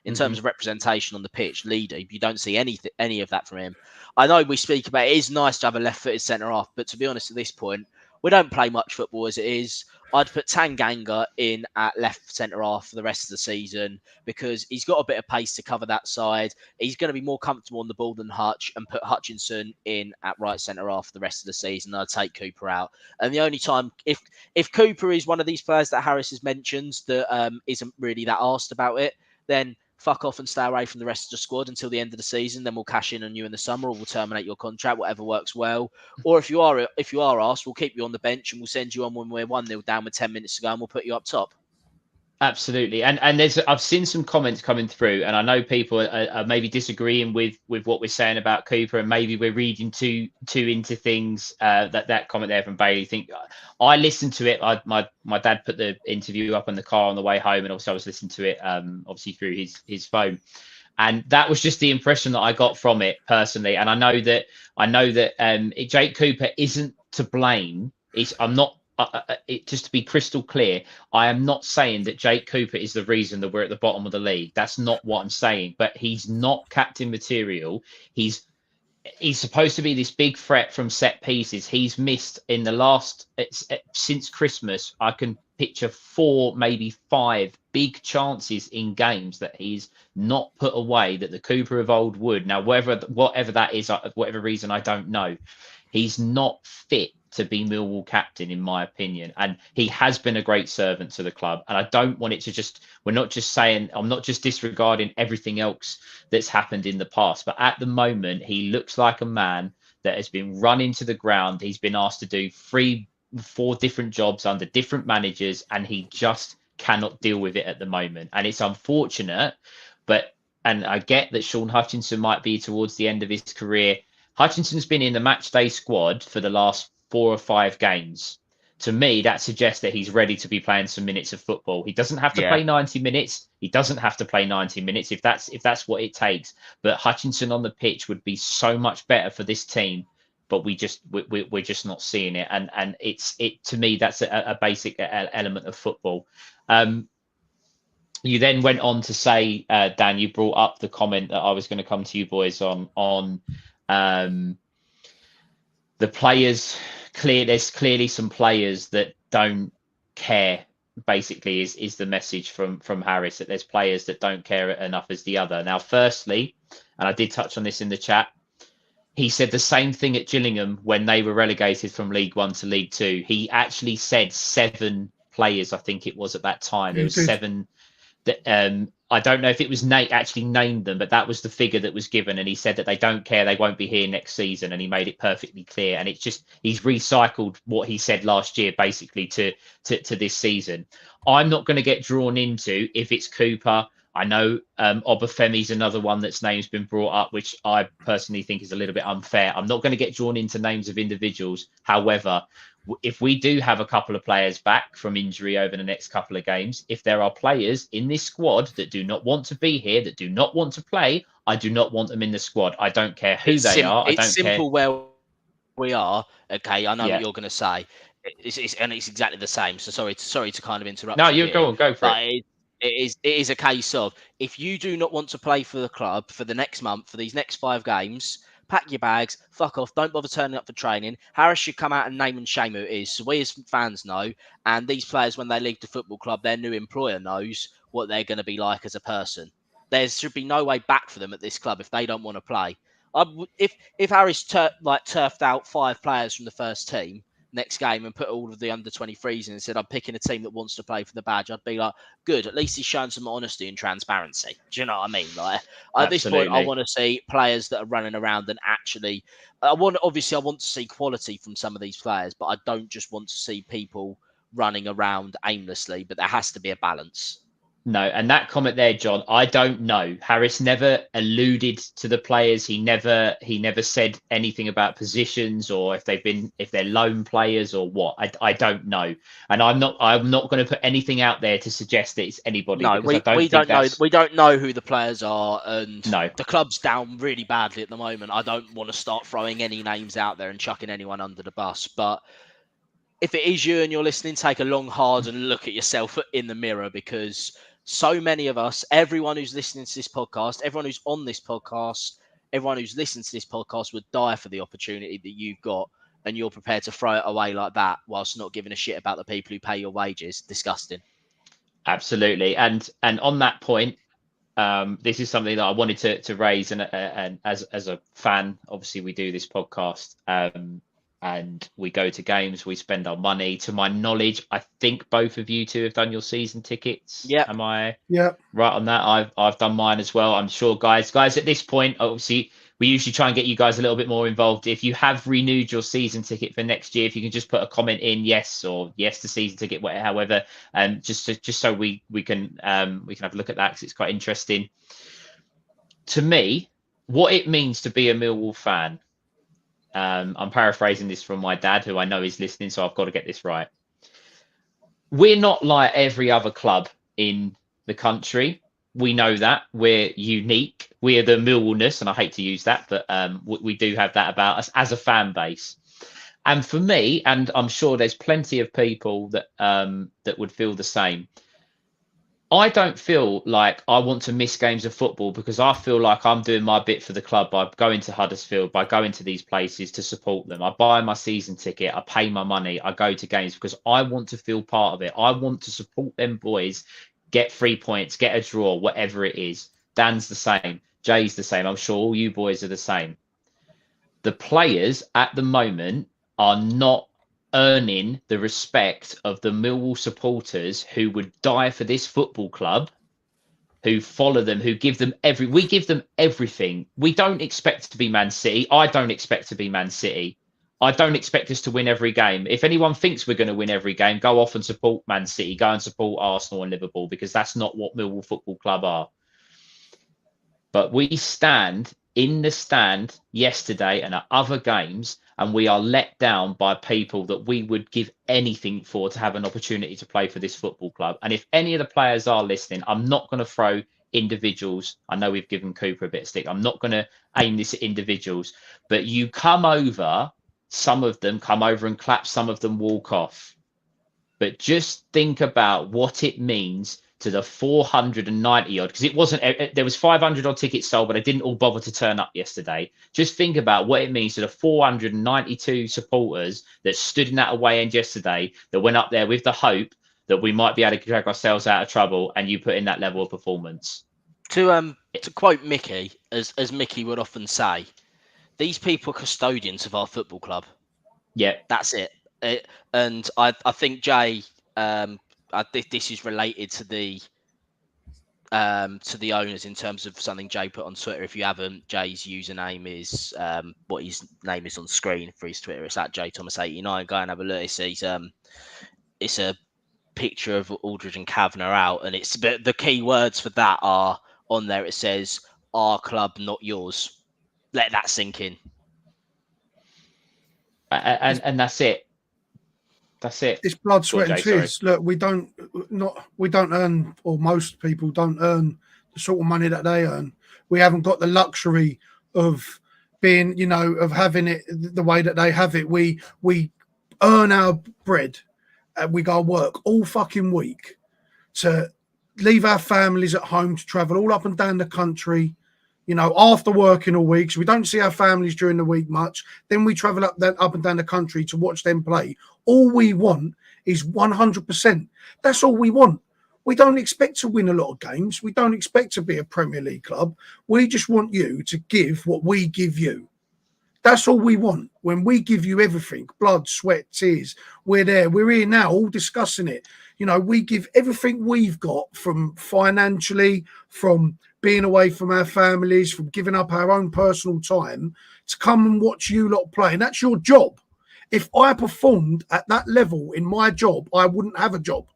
In terms of representation on the pitch, leader, you don't see any of that from him. I know we speak about it is nice to have a left-footed centre-half, but to be honest, at this point, we don't play much football as it is. I'd put Tanganga in at left centre-half for the rest of the season because he's got a bit of pace to cover that side. He's going to be more comfortable on the ball than Hutch, and put Hutchinson in at right centre-half for the rest of the season. I'd take Cooper out. And the only time, if Cooper is one of these players that Harris has mentioned that isn't really that asked about it, then fuck off and stay away from the rest of the squad until the end of the season. Then we'll cash in on you in the summer, or we'll terminate your contract, whatever works well. Or if you are asked, we'll keep you on the bench and we'll send you on when we're 1-0 down with 10 minutes to go, and we'll put you up top. Absolutely. And I've seen some comments coming through, and I know people are maybe disagreeing with what we're saying about Cooper, and maybe we're reading too into things. That comment there from Bailey. I listened to it. My dad put the interview up in the car on the way home, and also I was listening to it obviously through his phone, and that was just the impression that I got from it personally. And I know that Jake Cooper isn't to blame. I'm not. Just to be crystal clear, I am not saying that Jake Cooper is the reason that we're at the bottom of the league. That's not what I'm saying. But he's not captain material. He's supposed to be this big threat from set pieces. He's missed in the last since Christmas. I can picture 4, maybe 5 big chances in games that he's not put away, that the Cooper of old would. Now, whatever that is, whatever reason, I don't know. He's not fit to be Millwall captain, in my opinion. And he has been a great servant to the club. And I don't want it to just, we're not just saying, I'm not just disregarding everything else that's happened in the past. But at the moment, he looks like a man that has been run into the ground. He's been asked to do 4 different jobs under different managers, and he just cannot deal with it at the moment. And it's unfortunate, and I get that Sean Hutchinson might be towards the end of his career. Hutchinson's been in the match day squad for the last 4 or 5 games. To me, that suggests that he's ready to be playing some minutes of football. He doesn't have to play 90 minutes. He doesn't have to play 90 minutes if that's what it takes. But Hutchinson on the pitch would be so much better for this team. But we're just not seeing it, and it to me, that's a basic element of football. You then went on to say, Dan, you brought up the comment that I was going to come to you boys on the players. There's clearly some players that don't care. Basically, is the message from Harris, that there's players that don't care enough as the other. Now, firstly, and I did touch on this in the chat, he said the same thing at Gillingham when they were relegated from League One to League Two. He actually said 7 players, I think it was at that time. There was 7 that I don't know if it was Nate actually named them, but that was the figure that was given. And he said that they don't care, they won't be here next season. And he made it perfectly clear. And it's just, he's recycled what he said last year, basically to this season. I'm not going to get drawn into if it's Cooper. I know Obafemi's another one that's name's been brought up, which I personally think is a little bit unfair. I'm not going to get drawn into names of individuals. However, if we do have a couple of players back from injury over the next couple of games, if there are players in this squad that do not want to be here, that do not want to play, I do not want them in the squad. I don't care who they are. I don't care. It's simple where we are. Okay, I know what you're going to say. It's exactly the same. So sorry to kind of interrupt. No, you go for it. It is a case of, if you do not want to play for the club for the next month, for these next 5 games, pack your bags, fuck off, don't bother turning up for training. Harris should come out and name and shame who it is, so we as fans know, and these players, when they leave the football club, their new employer knows what they're going to be like as a person. There should be no way back for them at this club if they don't want to play. If Harris turfed out 5 players from the first team next game and put all of the under 23s in and said, I'm picking a team that wants to play for the badge, I'd be like, good, at least he's shown some honesty and transparency. Do you know what I mean? Like, at this point, I want to see players that are running around and actually, I want to see quality from some of these players, but I don't just want to see people running around aimlessly, but there has to be a balance. No, and that comment there, John, I don't know. Harris never alluded to the players. He never said anything about positions or if they're loan players or what. I don't know, and I'm not going to put anything out there to suggest that it's anybody. No, we don't know. We don't know who the players are, and the club's down really badly at the moment. I don't want to start throwing any names out there and chucking anyone under the bus, but if it is you and you're listening, take a long, hard and look at yourself in the mirror, because so many of us, everyone who's listening to this podcast, everyone who's on this podcast, everyone who's listened to this podcast would die for the opportunity that you've got, and you're prepared to throw it away like that whilst not giving a shit about the people who pay your wages. Disgusting. Absolutely. And on that point, this is something that I wanted to raise, and as a fan, obviously we do this podcast, and we go to games, we spend our money. To my knowledge, I think both of you two have done your season tickets. Yeah. Am I right on that? I've done mine as well. I'm sure guys at this point, obviously we usually try and get you guys a little bit more involved. If you have renewed your season ticket for next year, if you can just put a comment in yes or yes to season ticket, whatever, however, just so we can have a look at that, because it's quite interesting. To me, what it means to be a Millwall fan, I'm paraphrasing this from my dad, who I know is listening, so I've got to get this right. We're not like every other club in the country. We know that. We're unique. We're the Millwallness, and I hate to use that, but we do have that about us as a fan base. And for me, and I'm sure there's plenty of people that would feel the same, I don't feel like I want to miss games of football, because I feel like I'm doing my bit for the club by going to Huddersfield, by going to these places to support them. I buy my season ticket, I pay my money, I go to games because I want to feel part of it. I want to support them boys, get 3 points, get a draw, whatever it is. Dan's the same, Jay's the same. I'm sure all you boys are the same. The players at the moment are not earning the respect of the Millwall supporters who would die for this football club, who follow them, who give them we give them everything. We don't expect to be Man City. I don't expect to be Man City. I don't expect us to win every game. If anyone thinks we're going to win every game, go off and support Man City. Go and support Arsenal and Liverpool, because that's not what Millwall Football Club are. But we stand in the stand yesterday and at other games, and we are let down by people that we would give anything for to have an opportunity to play for this football club. And if any of the players are listening, I'm not going to throw individuals. I know we've given Cooper a bit of stick. I'm not going to aim this at individuals, but you come over, some of them come over and clap, some of them walk off. But just think about what it means to the 490 odd, because it wasn't, there was 500 odd tickets sold, but they didn't all bother to turn up yesterday. Just think about what it means to the 492 supporters that stood in that away end yesterday, that went up there with the hope that we might be able to drag ourselves out of trouble, and you put in that level of performance. To quote Mickey, as Mickey would often say, these people are custodians of our football club. Yeah, that's it. And I think Jay, I think this is related to the owners in terms of something Jay put on Twitter. If you haven't, Jay's username is what his name is on screen for his Twitter. It's at JThomas89. Go and have a look. It's a picture of Aldridge and Kavanagh out, and but the key words for that are on there. It says, "Our club, not yours." Let that sink in. And that's it. That's it. It's blood, sweat, and tears. Sorry. Look, we don't earn, or most people don't earn the sort of money that they earn. We haven't got the luxury of being, of having it the way that they have it. We earn our bread, and we go work all fucking week to leave our families at home, to travel all up and down the country, after working all week. So we don't see our families during the week much. Then we travel up and down the country to watch them play. All we want is 100%. That's all we want. We don't expect to win a lot of games. We don't expect to be a Premier League club. We just want you to give what we give you. That's all we want. When we give you everything, blood, sweat, tears, we're there. We're here now, all discussing it. We give everything we've got, from financially, from being away from our families, from giving up our own personal time to come and watch you lot play. And that's your job. If I performed at that level in my job, I wouldn't have a job,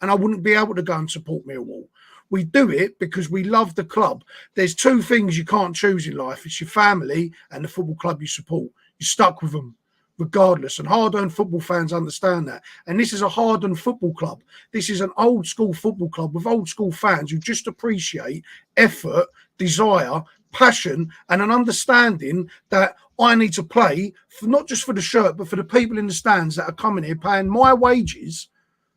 and I wouldn't be able to go and support Millwall. We do it because we love the club. There's two things you can't choose in life. It's your family and the football club you support. You're stuck with them regardless. And hard-earned football fans understand that. And this is a hard-earned football club. This is an old-school football club with old-school fans who just appreciate effort, desire, passion, and an understanding that I need to play, not just for the shirt, but for the people in the stands that are coming here paying my wages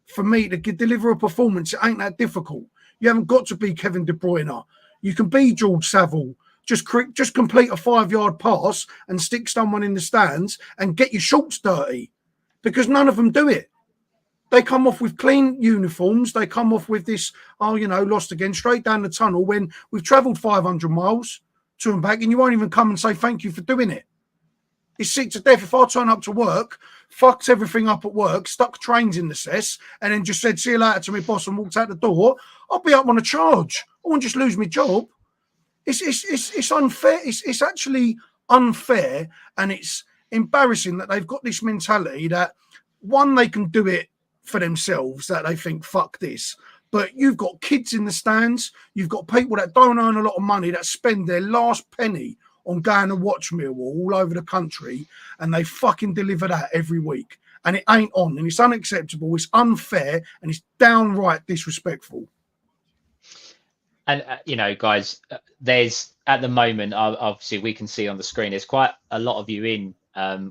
for me to deliver a performance. It ain't that difficult. You haven't got to be Kevin De Bruyne. You can be George Savile. Just complete a 5-yard pass and stick someone in the stands and get your shorts dirty, because none of them do it. They come off with clean uniforms. They come off with this, lost again, straight down the tunnel when we've travelled 500 miles to and back, and you won't even come and say thank you for doing it. It's sick to death. If I turn up to work, fucked everything up at work, stuck trains in the cess, and then just said, see you later to my boss and walked out the door, I'll be up on a charge. I won't just lose my job. It's unfair. It's actually unfair, and it's embarrassing that they've got this mentality that, one, they can do it for themselves, that they think, fuck this. But you've got kids in the stands. You've got people that don't earn a lot of money that spend their last penny on going to watch Millwall all over the country, and they fucking deliver that every week. And it ain't on, and it's unacceptable, it's unfair, and it's downright disrespectful. And, guys, there's, at the moment, obviously we can see on the screen, there's quite a lot of you in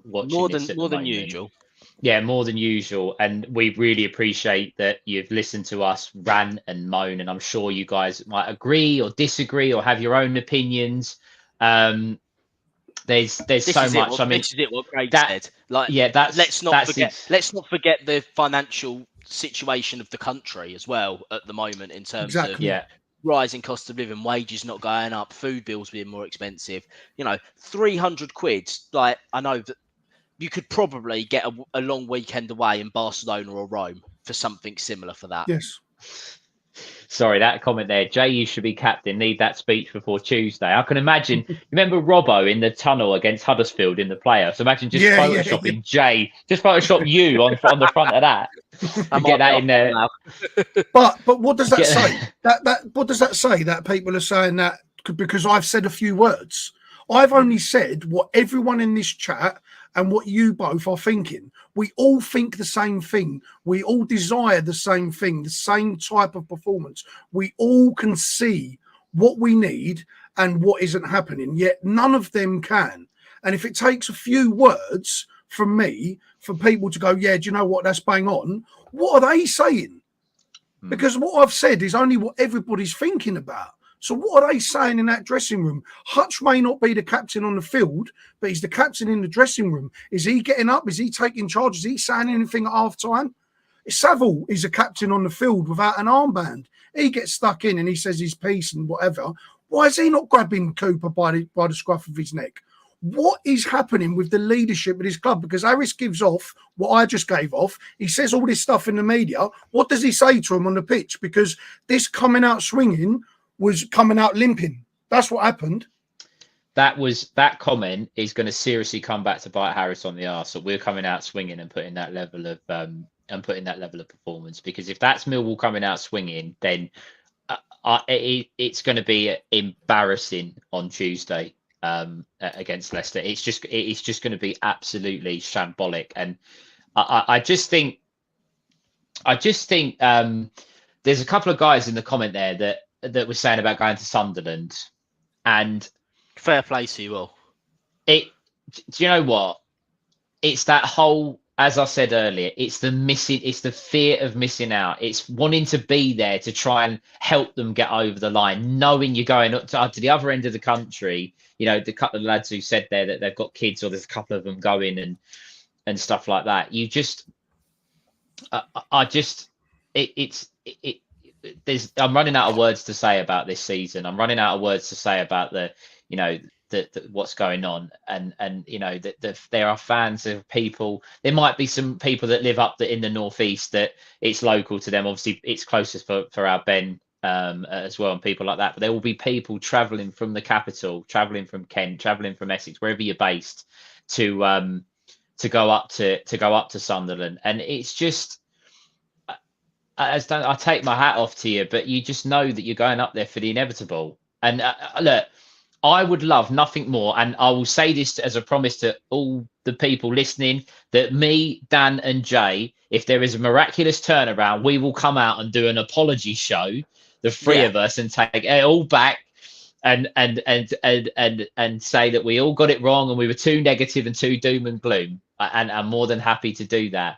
watching more than usual. Yeah, more than usual. And we really appreciate that you've listened to us rant and moan. And I'm sure you guys might agree or disagree or have your own opinions. There's so much. This is it. What Craig said. Let's not forget the financial situation of the country as well at the moment, in terms of rising cost of living, wages not going up, food bills being more expensive. 300 quid. Like, I know that you could probably get a long weekend away in Barcelona or Rome for something similar for that. Yes. Sorry, that comment there. Jay, you should be captain. Need that speech before Tuesday. I can imagine. Remember Robbo in the tunnel against Huddersfield in the playoffs? Imagine just photoshopping Jay. Just Photoshop you on the front of that. And get that in there. But what does that say? What does that say? That people are saying that because I've said a few words. I've only said what everyone in this chat and what you both are thinking. We all think the same thing. We all desire the same thing, the same type of performance. We all can see what we need and what isn't happening, yet none of them can. And if it takes a few words from me for people to go, yeah, do you know what, that's bang on, what are they saying? Because what I've said is only what everybody's thinking about. So what are they saying in that dressing room? Hutch may not be the captain on the field, but he's the captain in the dressing room. Is he getting up? Is he taking charge? Is he saying anything at half time? Saville is a captain on the field without an armband. He gets stuck in and he says his piece and whatever. Why is he not grabbing Cooper by the scruff of his neck? What is happening with the leadership of this club? Because Harris gives off what I just gave off. He says all this stuff in the media. What does he say to him on the pitch? Because this coming out swinging was coming out limping. That's what happened. That comment is going to seriously come back to bite Harris on the arse. So we're coming out swinging and putting that level of performance. Because if that's Millwall coming out swinging, then it's going to be embarrassing on Tuesday against Leicester. It's just going to be absolutely shambolic. And I just think there's a couple of guys in the comment there that was saying about going to Sunderland, and fair play to you all. Do you know what? It's that whole, as I said earlier, it's the fear of missing out. It's wanting to be there to try and help them get over the line, knowing you're going up to the other end of the country. You know, the couple of lads who said there that they've got kids, or there's a couple of them going and stuff like that. You just, I'm running out of words to say about this season. I'm running out of words to say about the what's going on, and there are fans of people. There might be some people that live up in the northeast that it's local to them. Obviously, it's closest for our Ben as well, and people like that. But there will be people travelling from the capital, travelling from Kent, travelling from Essex, wherever you're based, to go up to Sunderland, and it's just. I take my hat off to you, but you just know that you're going up there for the inevitable. And look, I would love nothing more, and I will say this as a promise to all the people listening, that me, Dan and Jay, if there is a miraculous turnaround, we will come out and do an apology show, the three of us, and take it all back and say that we all got it wrong and we were too negative and too doom and gloom. And I'm more than happy to do that.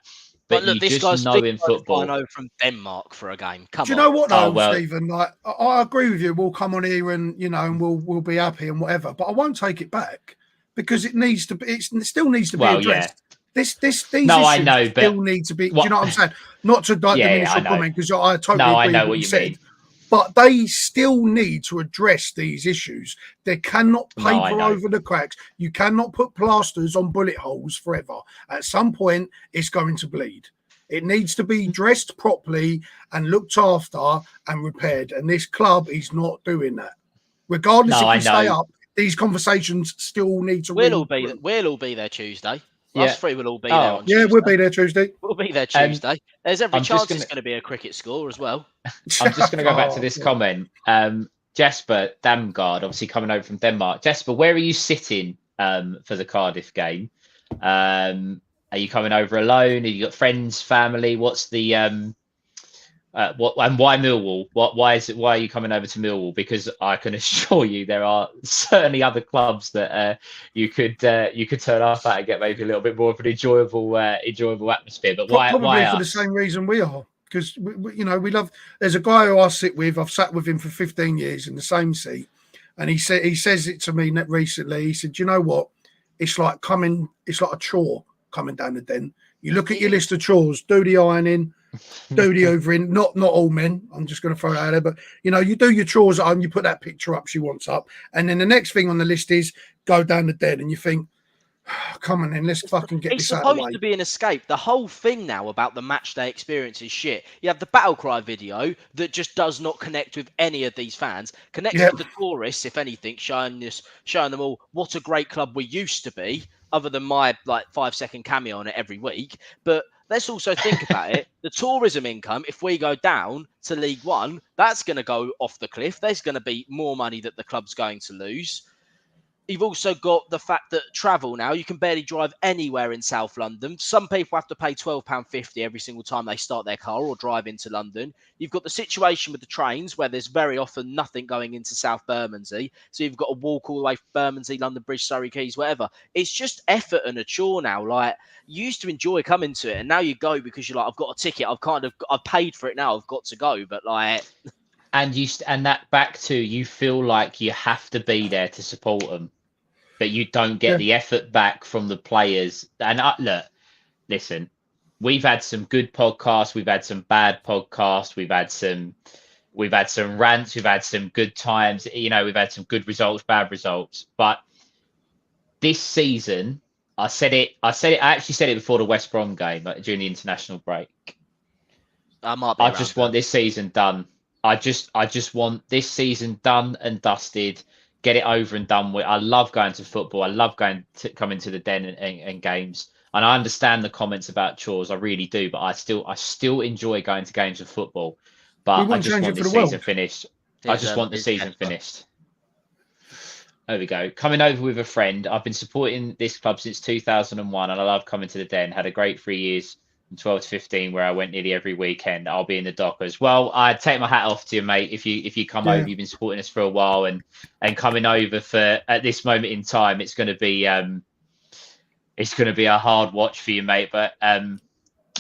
But look, this guy's in football. From Denmark for a game. Come on. Do you know what, though, Stephen? Like, I agree with you. We'll come on here and and we'll be happy and whatever. But I won't take it back because it needs to be. It still needs to be addressed. Yeah. These I know, but still need to be. Do you know what I'm saying? Not to diminish your comment, because I totally agree with what you said. Mean. But they still need to address these issues. They cannot paper over the cracks. You cannot put plasters on bullet holes forever. At some point, it's going to bleed. It needs to be dressed properly and looked after and repaired. And this club is not doing that. Regardless if we stay up, these conversations still need to. We'll all be there Tuesday. Us three will all be there on Tuesday. Yeah, we'll be there Tuesday. We'll be there Tuesday. There's every chance it's going to be a cricket score as well. I'm just going to go back to this comment. Jesper Damgaard, obviously coming over from Denmark. Jesper, where are you sitting for the Cardiff game? Are you coming over alone? Have you got friends, family? What's the why Millwall? Why are you coming over to Millwall? Because I can assure you there are certainly other clubs that you could turn up at and get maybe a little bit more of an enjoyable atmosphere. But why for the same reason we are, because we love. There's a guy who I sit with. I've sat with him for 15 years in the same seat, and he says it to me recently. He said, "You know what? It's like a chore coming down the den. You look at your list of chores, do the ironing." Do the hoovering, not all men. I'm just going to throw that out there, but you do your chores at home. You put that picture up she wants up, and then the next thing on the list is go down the den, and you think, Come on then, let's fucking get It's this out of the supposed way. to be an escape. The whole thing now about the match day experience is shit. You have the battle cry video that just does not connect with any of these fans. Connects Yep. with the tourists, if anything, showing them all what a great club we used to be, other than my 5-second cameo on it every week. But let's also think about it. The tourism income, if we go down to League One, that's going to go off the cliff. There's going to be more money that the club's going to lose. You've also got the fact that travel now, you can barely drive anywhere in South London. Some people have to pay £12.50 every single time they start their car or drive into London. You've got the situation with the trains where there's very often nothing going into South Bermondsey. So you've got to walk all the way from Bermondsey, London Bridge, Surrey Quays, whatever. It's just effort and a chore now. Like, you used to enjoy coming to it, and now you go because you're like, I've got a ticket. I've paid for it now. I've got to go. But like... And that back to, you feel like you have to be there to support them, but you don't get the effort back from the players. And listen, we've had some good podcasts, we've had some bad podcasts, we've had some rants, we've had some good times. We've had some good results, bad results. But this season, I actually said it before the West Brom game, during the international break. I just want this season done. I just want this season done and dusted, get it over and done with. I love going to football. I love coming to the Den and games. And I understand the comments about chores. I really do. But I still enjoy going to games of football. But I just want this season finished. I just want the season finished. There we go. Coming over with a friend. I've been supporting this club since 2001, and I love coming to the Den. Had a great 3 years. 12 to 15, where I went nearly every weekend. I'll be in the Dockers. Well, I take my hat off to you, mate. If you come over, you've been supporting us for a while, and coming over at this moment in time, it's going to be a hard watch for you, mate. But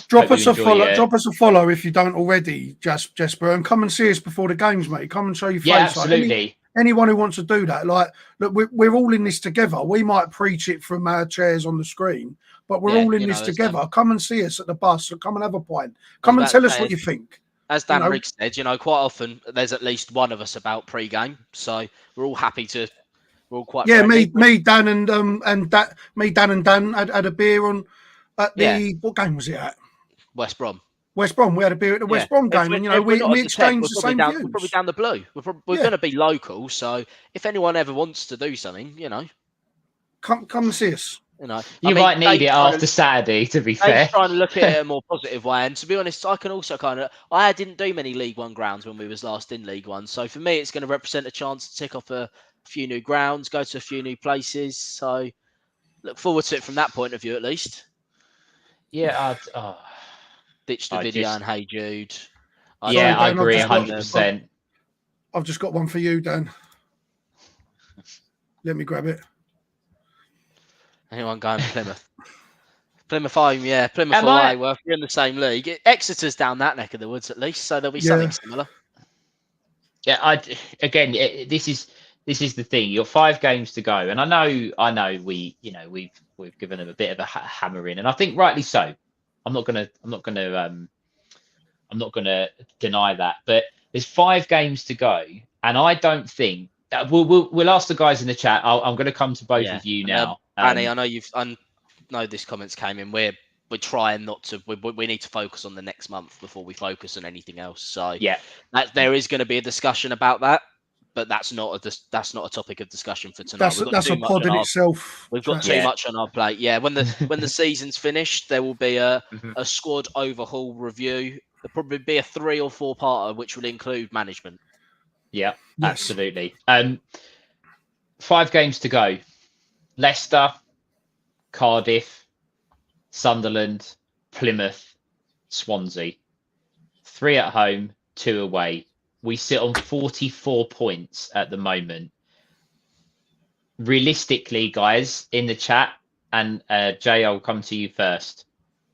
drop us a follow if you don't already, Jesper, and come and see us before the games, mate. Come and show your face. Yeah, absolutely. Anyone who wants to do that, look, we're all in this together. We might preach it from our chairs on the screen, but we're all in this together. Come and see us at the bus. Come and have a pint. Come and tell us what you think. As Dan Riggs said, quite often there's at least one of us about pre-game, so we're all happy to. We're all quite. Yeah, me, Dan, and Dan had a beer on at the what game was it at? West Brom. West Brom. We had a beer at the West Brom game, and we exchanged the same views. We're probably down the blue. We're going to be local, so if anyone ever wants to do something, come and see us. You might need it after Saturday, to be fair. Trying to look at it in a more positive way, and to be honest, I can also I didn't do many League One grounds when we was last in League One, so for me, it's going to represent a chance to tick off a few new grounds, go to a few new places. So look forward to it from that point of view, at least. Yeah, ditch the video and Hey Jude. I agree 100%. I've just got one for you, Dan. Let me grab it. Anyone going Plymouth? Plymouth home, yeah. Plymouth away. Well, if you're in the same league, Exeter's down that neck of the woods at least, so there'll be something similar. Yeah, this is the thing. You've got 5 games to go, and I know we've given them a bit of a hammering, and I think rightly so. I'm not gonna deny that, but there's 5 games to go, and I don't think that we'll ask the guys in the chat. I'm going to come to both of you now. Annie, I know this comments came in. We're trying not to. We need to focus on the next month before we focus on anything else. So there is going to be a discussion about that, but that's not a topic of discussion for tonight. That's a pod in itself. We've got too much on our plate. Yeah, when the season's finished, there will be a squad overhaul review. There'll probably be a 3 or 4 parter, which will include management. Yeah, absolutely. 5 games to go. Leicester, Cardiff, Sunderland, Plymouth, Swansea. 3 at home, 2 away. We sit on 44 points at the moment. Realistically, guys, in the chat, and Jay, I'll come to you first.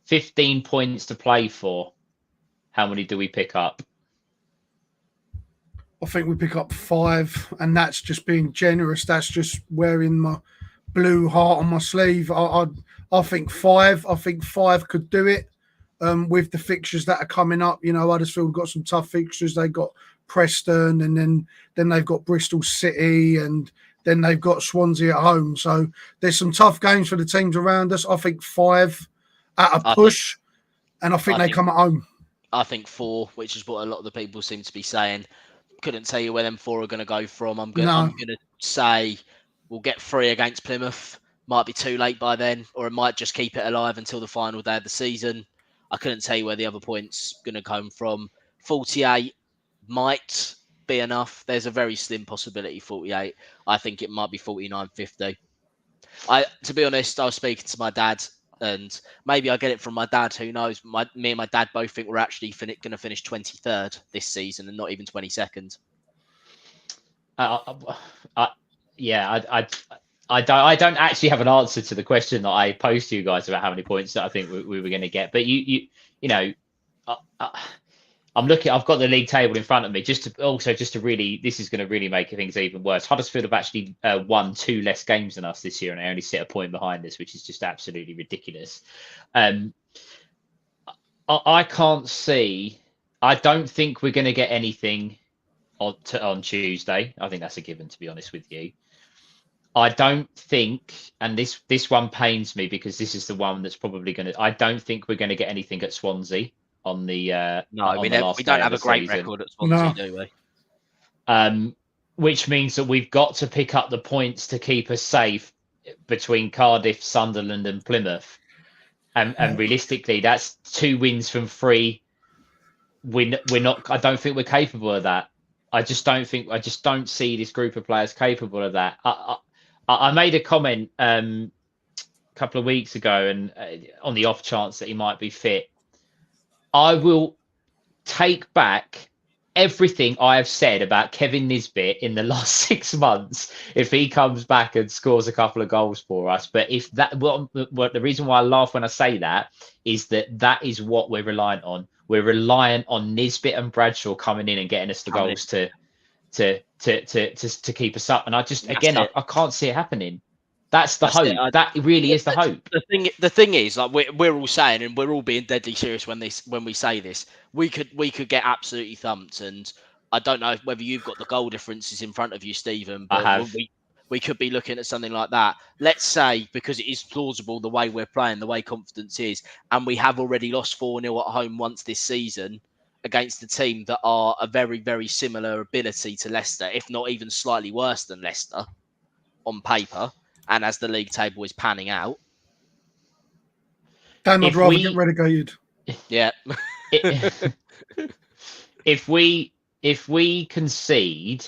15 points to play for. How many do we pick up? I think we pick up 5, and that's just being generous. That's just wearing my blue heart on my sleeve. I think 5. I think 5 could do it with the fixtures that are coming up. Huddersfield got some tough fixtures. They got Preston, and then they've got Bristol City, and then they've got Swansea at home. So there's some tough games for the teams around us. I think 5 at a push, and I think they come at home. I think 4, which is what a lot of the people seem to be saying. Couldn't tell you where them 4 are going to go from. I'm going to say we'll get 3 against Plymouth. Might be too late by then, or it might just keep it alive until the final day of the season. I couldn't tell you where the other points going to come from. 48 might be enough. There's a very slim possibility 48. I think it might be 49-50. To be honest, I was speaking to my dad, and maybe I get it from my dad. Who knows? Me and my dad both think we're actually going to finish 23rd this season and not even 22nd. I don't actually have an answer to the question that I posed to you guys about how many points that I think we were going to get. But you know, I'm looking. I've got the league table in front of me. Just to really, this is going to really make things even worse. Huddersfield have actually won 2 less games than us this year, and they only sit a point behind us, which is just absolutely ridiculous. I can't see. I don't think we're going to get anything on Tuesday. I think that's a given, to be honest with you. I don't think, and this one pains me because this is the one that's probably going to. I don't think we're going to get anything at Swansea on the. We don't have a great record at Swansea, do we? Which means that we've got to pick up the points to keep us safe between Cardiff, Sunderland, and Plymouth. And realistically, that's 2 wins from 3. We're not. I don't think we're capable of that. I just don't see this group of players capable of that. I made a comment a couple of weeks ago, and on the off chance that he might be fit, I will take back everything I have said about Kevin Nisbet in the last 6 months if he comes back and scores a couple of goals for us. But if that, the reason why I laugh when I say that is that is what we're reliant on. We're reliant on Nisbet and Bradshaw coming in and getting us the goals to keep us up. And I just, I can't see it happening. That's the hope. That really is the hope. The thing is, like we're all saying, and we're all being deadly serious when we say this. We could get absolutely thumped, and I don't know whether you've got the goal differences in front of you, Stephen. But I have. We could be looking at something like that. Let's say, because it is plausible the way we're playing, the way confidence is, and we have already lost 4-0 at home once this season against a team that are a very, very similar ability to Leicester, if not even slightly worse than Leicester on paper. And as the league table is panning out, Dan, I'd rather get relegated. Yeah. If we concede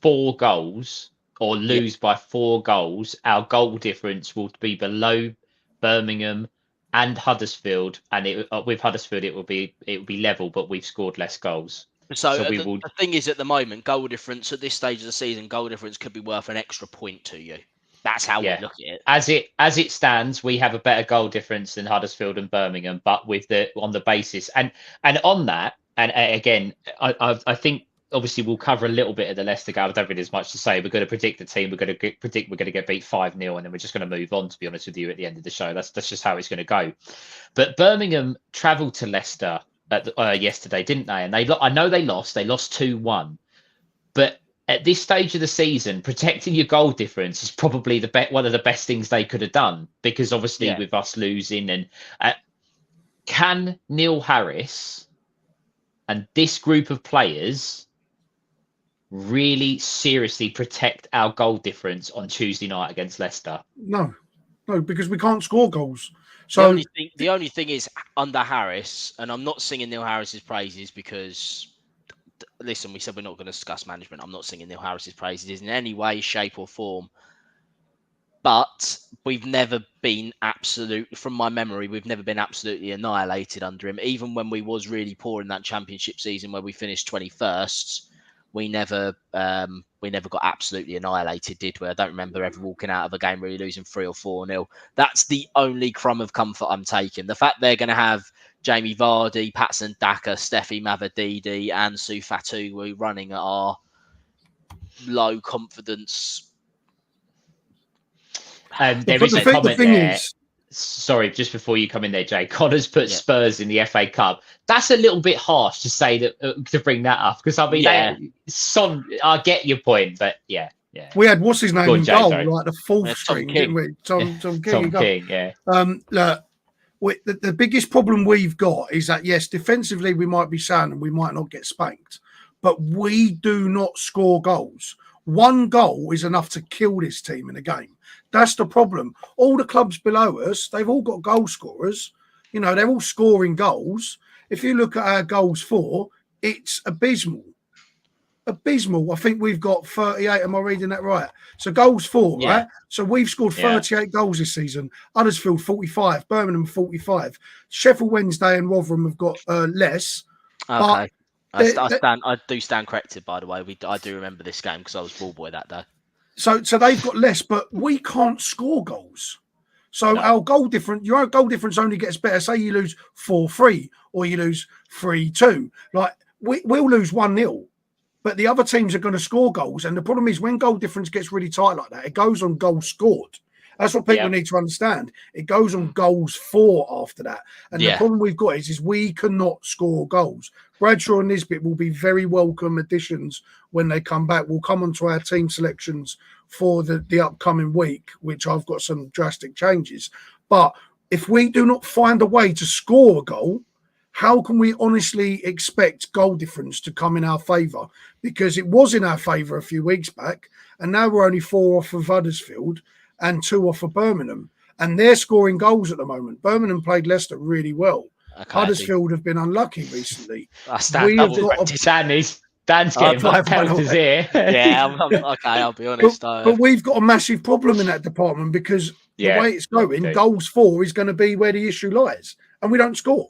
4 goals or lose by 4 goals, our goal difference will be below Birmingham and Huddersfield. And with Huddersfield, it will be level, but we've scored less goals. So the thing is, at the moment, goal difference at this stage of the season, goal difference could be worth an extra point to you. That's how we look at it. As it stands, we have a better goal difference than Huddersfield and Birmingham, but on the basis and on that, and again, I think obviously we'll cover a little bit of the Leicester game. I don't really have much to say. We're going to predict the team. We're going to predict we're going to get beat 5-0, and then we're just going to move on. To be honest with you, at the end of the show, that's just how it's going to go. But Birmingham travelled to Leicester yesterday, didn't they? And I know they lost. They lost 2-1. But at this stage of the season, protecting your goal difference is probably one of the best things they could have done, because obviously with us losing, and can Neil Harris and this group of players really seriously protect our goal difference on Tuesday night against Leicester? No, because we can't score goals. So the only thing is, under Harris, and I'm not singing Neil Harris's praises because, listen, we said we're not going to discuss management. I'm not singing Neil Harris's praises in any way, shape, or form. But we've never been from my memory, we've never been absolutely annihilated under him. Even when we was really poor in that championship season where we finished 21st, we never got absolutely annihilated, did we? I don't remember ever walking out of a game really losing 3 or 4-0. That's the only crumb of comfort I'm taking. The fact they're going to have Jamie Vardy, Patson Daka, Steffi Mavadidi, and Ansu Fatu running at our low confidence. There is a comment there. Sorry, just before you come in there, Jay, Connor's put Yeah. Spurs in the FA Cup. That's a little bit harsh to say that to bring that up because I mean, Yeah. Son, I get your point, but yeah. We had what's his name Go on, in Jay, goal, sorry. like the fourth Tom string, King. didn't we? Tom King. Tom in goal. King, yeah. Look, the biggest problem we've got is that yes, defensively we might be sound and we might not get spanked, but we do not score goals. One goal is enough to kill this team in a game. That's the problem. All the clubs below us, they've all got goal scorers. You know, they're all scoring goals. If you look at our goals for, it's abysmal. Abysmal. I think we've got 38. Am I reading that right? So goals for, Yeah. right? So we've scored 38 goals this season. Huddersfield 45, Birmingham 45. Sheffield Wednesday and Rotherham have got less. Okay. I do stand corrected, by the way. I do remember this game because I was ball boy that day. So they've got less, but we can't score goals. So our goal difference, your goal difference only gets better. Say you lose 4-3 or you lose 3-2. Like we'll lose 1-0. But the other teams are going to score goals. And the problem is when goal difference gets really tight like that, it goes on goals scored. That's what people need to understand. It goes on goals for after that. And the problem we've got is we cannot score goals. Bradshaw and Nisbet will be very welcome additions when they come back. We'll come onto our team selections for the upcoming week, which I've got some drastic changes. But if we do not find a way to score a goal, how can we honestly expect goal difference to come in our favour? Because it was in our favour a few weeks back, and now we're only 4 off of Huddersfield and 2 off of Birmingham. And they're scoring goals at the moment. Birmingham played Leicester really well. Okay, Huddersfield have been unlucky recently. Dan's getting my penalties here. Okay, I'll be honest. But we've got a massive problem in that department because the way it's going, goals for is going to be where the issue lies. And we don't score.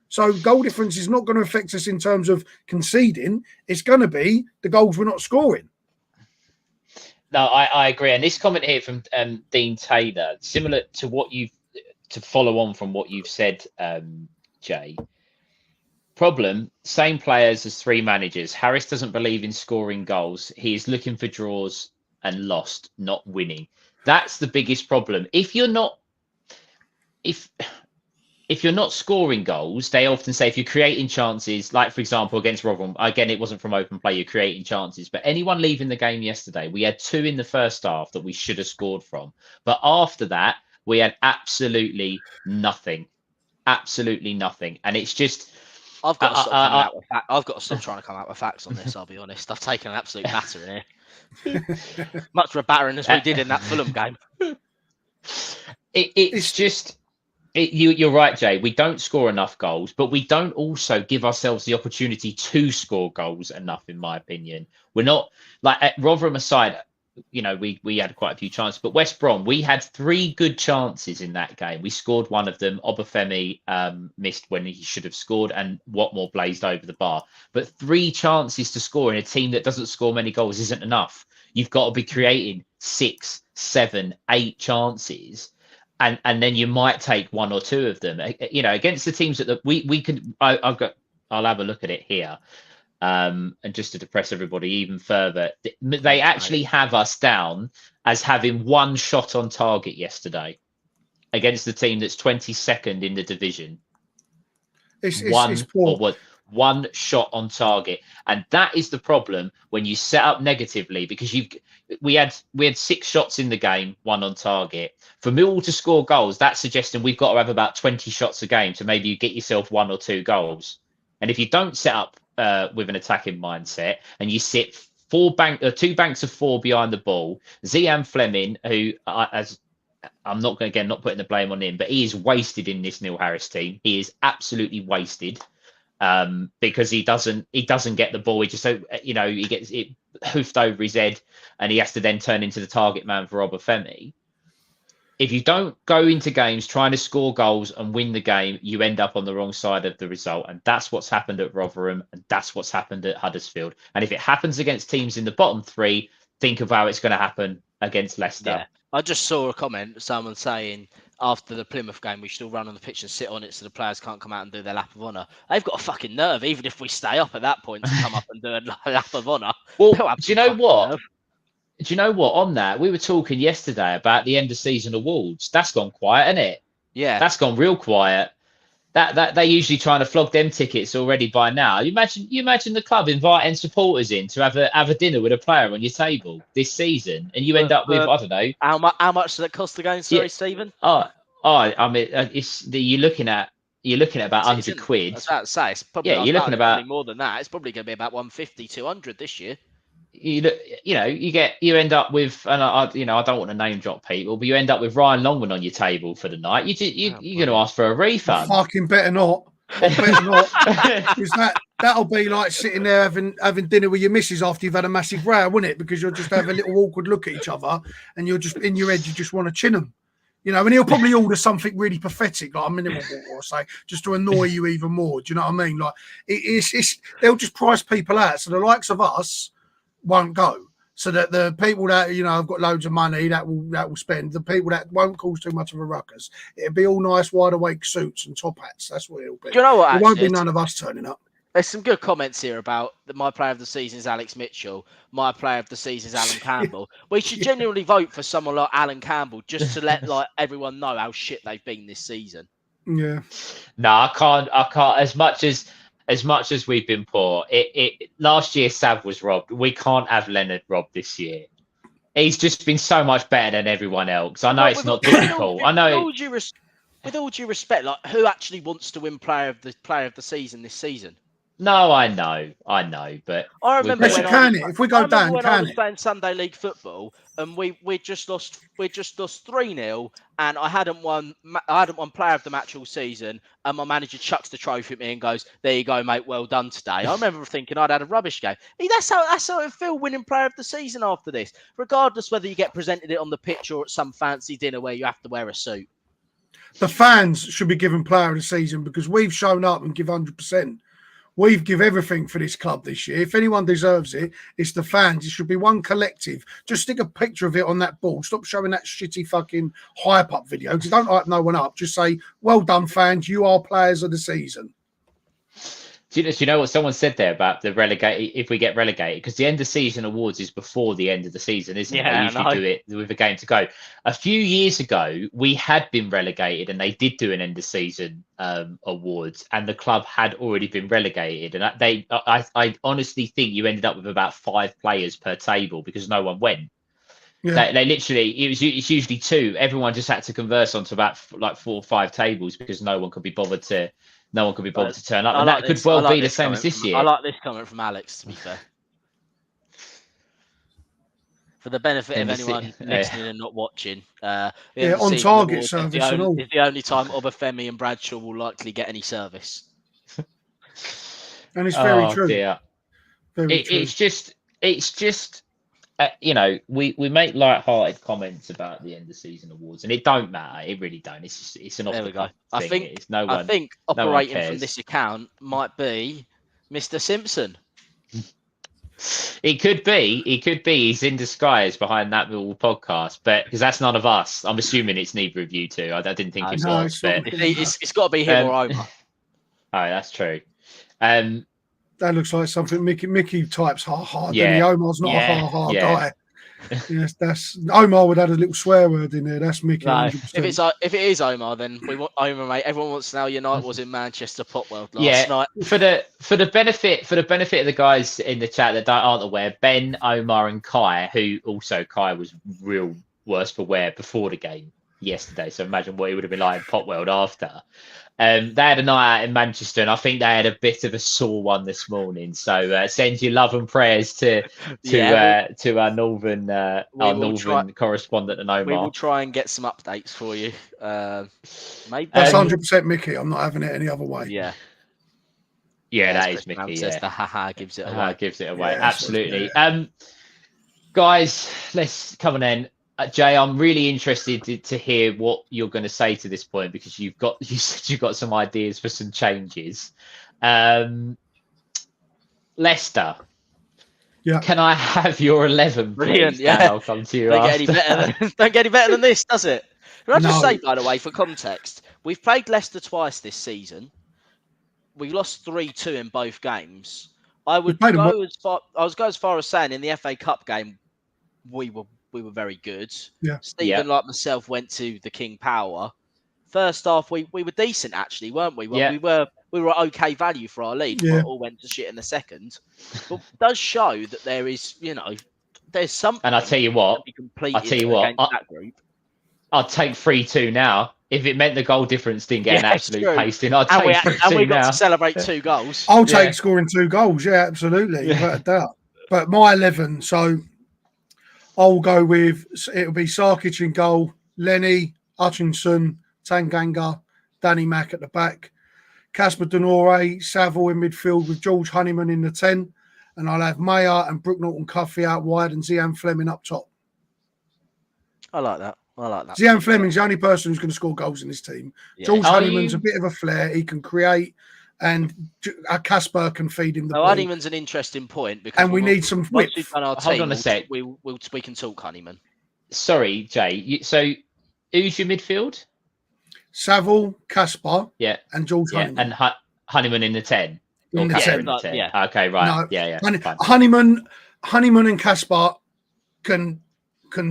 So goal difference is not going to affect us in terms of conceding. It's going to be the goals we're not scoring. No, I agree. And this comment here from Dean Taylor, similar to what to follow on from what you've said, Jay. Problem, same players as 3 managers. Harris doesn't believe in scoring goals. He is looking for draws and lost, not winning. That's the biggest problem. If you're not scoring goals, they often say if you're creating chances, like for example against Rotherham, again it wasn't from open play, you're creating chances. But anyone leaving the game yesterday, we had 2 in the first half that we should have scored from. But after that, we had absolutely nothing. Absolutely nothing. And it's just I've got to stop coming out with facts. I've got to stop trying to come out with facts on this, I'll be honest. I've taken an absolute batter here. Much of a battering as we did in that Fulham game. It's just you're right, Jay. We don't score enough goals, but we don't also give ourselves the opportunity to score goals enough, in my opinion. We're not like at Rotherham aside, you know, we had quite a few chances, but West Brom, we had 3 good chances in that game. We scored one of them. Obafemi missed when he should have scored, and Watmore blazed over the bar. But 3 chances to score in a team that doesn't score many goals isn't enough. You've got to be creating 6, 7, 8 chances. And then you might take 1 or 2 of them, you know, against the teams that we can. I'll have a look at it here, and just to depress everybody even further, they actually have us down as having 1 shot on target yesterday against the team that's 22nd in the division. It's poor. 1 shot on target, and that is the problem when you set up negatively, because we had 6 shots in the game, 1 on target. For Millwall to score goals, that's suggesting we've got to have about 20 shots a game to maybe get yourself 1 or 2 goals. And if you don't set up with an attacking mindset and you sit 2 banks of 4 behind the ball, Zian Fleming, who I'm not going to not putting the blame on him, but he is wasted in this Neil Harris team. He is absolutely wasted. Because he doesn't get the ball. He just, you know, he gets it hoofed over his head, and he has to then turn into the target man for Obafemi. If you don't go into games trying to score goals and win the game, you end up on the wrong side of the result, and that's what's happened at Rotherham, and that's what's happened at Huddersfield. And if it happens against teams in the bottom 3, think of how it's going to happen against Leicester. Yeah. I just saw a comment, someone saying after the Plymouth game, we should all run on the pitch and sit on it so the players can't come out and do their lap of honour. They've got a fucking nerve, even if we stay up at that point, to come up and do a lap of honour. Well, do you know what? Nerve. Do you know what? On that, we were talking yesterday about the end of season awards. That's gone quiet, isn't it? Yeah. That's gone real quiet. That they usually trying to flog them tickets already by now. You imagine the club inviting supporters in to have a dinner with a player on your table this season, and you end up with, I don't know, how much does it cost to go? Sorry, yeah, Stephen. I mean, you're looking at about £100. I was about to say it's probably Yeah, you're looking about more than that. It's probably going to be about 150, 200 this year. you end up with, and I don't want to name drop people, but you end up with Ryan Longman on your table for the night. You're going to ask for a refund. Fucking better not. I better not. Because that'll be like sitting there having dinner with your missus after you've had a massive row, wouldn't it? Because you'll just have a little awkward look at each other, and you're just in your head, you just want to chin them. And he'll probably order something really pathetic, like a mineral water or say, just to annoy you even more. Do you know what I mean? Like they'll just price people out, so the likes of us won't go. So that the people that have got loads of money that will spend, the people that won't cause too much of a ruckus, it'll be all nice wide awake suits and top hats. That's what it'll be. Do you know what? It won't be none of us turning up. There's some good comments here about my player of the season is Alex Mitchell. My player of the season is Alan Campbell. We should genuinely vote for someone like Alan Campbell just to let everyone know how shit they've been this season. Yeah. No, I can't. As much as we've been poor, last year Sav was robbed. We can't have Leonard robbed this year. He's just been so much better than everyone else. I know it's not difficult. I know. With all due respect, who actually wants to win player of the season this season? No, I know, but I remember if we go down, I was playing Sunday League football and we just lost 3-0, and I hadn't won player of the match all season, and my manager chucks the trophy at me and goes, "There you go, mate, well done today." I remember thinking I'd had a rubbish game. That's how it feels winning player of the season after this, regardless whether you get presented it on the pitch or at some fancy dinner where you have to wear a suit. The fans should be given player of the season because we've shown up and give 100%. We've give everything for this club this year. If anyone deserves it, it's the fans. It should be one collective. Just stick a picture of it on that ball. Stop showing that shitty fucking hype up video, because don't hype no one up. Just say, well done, fans. You are players of the season. Do you know what someone said there about the relegate? If we get relegated, because the end of season awards is before the end of the season, isn't it? They usually do it with a game to go. A few years ago, we had been relegated, and they did do an end of season awards, and the club had already been relegated. And I honestly think you ended up with about 5 players per table because no one went. Yeah. They literally, it's usually 2. Everyone just had to converse onto about 4 or 5 tables because no one could be bothered to. No one could be bothered to turn up, and that could well be the same as this year. I like this comment from Alex, to be fair. For the benefit of anyone listening and not watching, on target service and all. It's the only time Obafemi and Bradshaw will likely get any service. And it's very true. Dear. Very true. It's just. We make light-hearted comments about the end of season awards, and it don't matter. It really don't. It's an off the cuff thing. I think operating from this account might be Mr. Simpson. It could be. He's in disguise behind that Millwall podcast, but because that's none of us. I'm assuming it's neither of you two. I didn't think it was. But it's got to be him or Omar. Oh, that's true. That looks like something Mickey types hard. Yeah. Omar's not a hard guy. Yes, that's Omar would have a little swear word in there. That's Mickey. No, if it is Omar, then we want Omar, mate. Everyone wants to know your night was in Manchester Potwell last night. For the benefit of the guys in the chat that aren't aware, Ben, Omar, and Kai, who also Kai was real worse for wear before the game yesterday. So imagine what it would have been like in Potwell after. They had a night out in Manchester, and I think they had a bit of a sore one this morning. So send your love and prayers to our northern correspondent and Omar. We will try and get some updates for you. Maybe that's 100% Mickey. I'm not having it any other way. Yeah, that is Mickey. Says the haha gives it away. Gives it away. Yeah, absolutely. Guys, let's come on in. Jay, I'm really interested to hear what you're going to say to this point, because you said you've got some ideas for some changes. Leicester. Yeah. Can I have your 11, please? Brilliant, yeah. And I'll come to you Don't get any better than this, does it? Can I just say, by the way, for context, we've played Leicester twice this season. We lost 3-2 in both games. I would go as far as saying in the FA Cup game, we were very good. Yeah. Stephen, like myself, went to the King Power first half we were decent actually, weren't we? Well, Yeah. we were okay value for our lead. Yeah. It all went to shit in the second. But it does show that there is, there's something. And I tell you what, to be completed against that group. I'd take 3-2 now. If it meant the goal difference didn't get an absolute pasting, I'd take 3-2 and we got now. to celebrate 2 goals. I'll take scoring 2 goals. Yeah, absolutely, without a doubt. But my 11, so I'll go with, it'll be Sarkic in goal, Lenny, Hutchinson, Tanganga, Danny Mack at the back, Casper Denore, Saville in midfield with George Honeyman in the 10, and I'll have Mayer and Brooke Norton-Cuffy out wide and Zian Fleming up top. I like that. Zian Fleming's the only person who's going to score goals in this team. Yeah. George Honeyman's a bit of a flair. He can create, and Casper can feed him the ball. Honeyman's an interesting point because we need some width. Hold on a sec. We can talk Honeyman. Sorry, Jay. So who's your midfield? Saville, Casper, and George Honeyman. And Honeyman in the 10. In the 10. Yeah. Okay, right. No, Honeyman and Casper can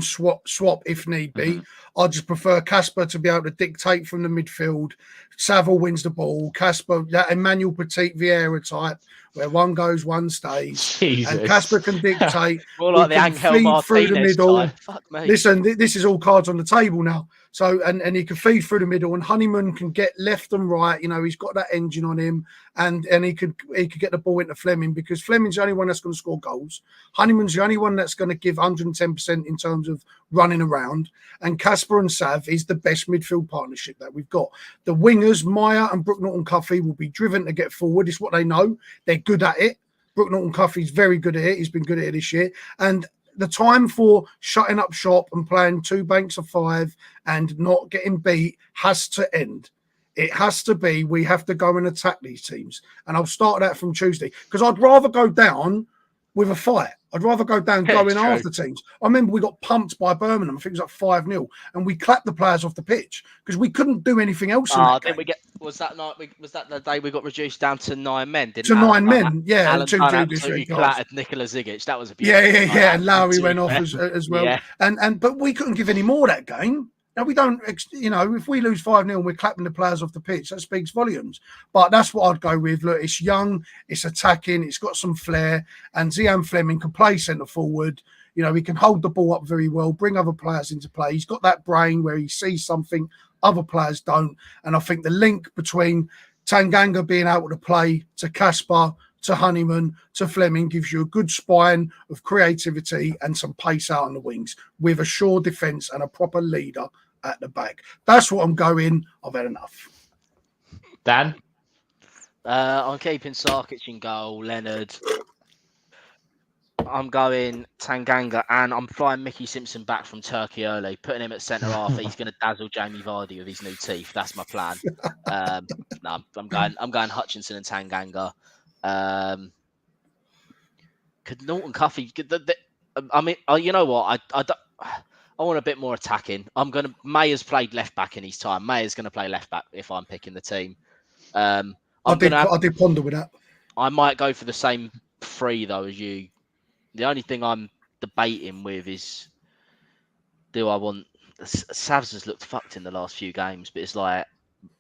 swap if need be. I just prefer Casper to be able to dictate from the midfield. Saville wins the ball. Casper, that Emmanuel Petit Vieira type, where one goes, one stays. Jesus. And Casper can dictate. More like the Angel Martinez through the middle. Type. Fuck me. Listen, this is all cards on the table now. So, and he can feed through the middle, and Honeyman can get left and right. He's got that engine on him, and he could get the ball into Fleming, because Fleming's the only one that's going to score goals. Honeyman's the only one that's going to give 110% in terms of running around, and Casper and Sav is the best midfield partnership that we've got. The wingers, Meyer and Brooke Norton-Cuffy, will be driven to get forward. It's what they know. They're good at it. Brooke Norton-Cuffy's very good at it. He's been good at it this year, and the time for shutting up shop and playing 2 banks of 5 and not getting beat has to end. It has to be, we have to go and attack these teams. And I'll start that from Tuesday, because I'd rather go down with a fight. I'd rather go down going after teams. I remember we got pumped by Birmingham. I think it was like 5-0, and we clapped the players off the pitch because we couldn't do anything else. Was that the day we got reduced down to 9 men? To 9 men, yeah. Alan absolutely clattered Nikola Zigic. That was a beautiful. Yeah. And Lowry went off as well. Yeah. But we couldn't give any more that game. Now, we don't, if we lose 5-0 and we're clapping the players off the pitch, that speaks volumes. But that's what I'd go with. Look, it's young, it's attacking, it's got some flair, and Zian Fleming can play centre forward. He can hold the ball up very well, bring other players into play. He's got that brain where he sees something other players don't. And I think the link between Tanganga being able to play to Casper, to Honeyman, to Fleming gives you a good spine of creativity and some pace out on the wings with a sure defence and a proper leader at the back. That's what I'm going. I've had enough. Dan? I'm keeping Sarkic in goal, Leonard. I'm going Tanganga, and I'm flying Mickey Simpson back from Turkey early, putting him at centre half. He's going to dazzle Jamie Vardy with his new teeth. That's my plan. I'm going Hutchinson and Tanganga. Could Norton-Cuffy? You know what? I want a bit more attacking. Mayer's played left back in his time. Mayer's going to play left back if I'm picking the team. I did ponder with that. I might go for the same 3 though as you. The only thing I'm debating with is, do I want? Savs has looked fucked in the last few games, but it's like,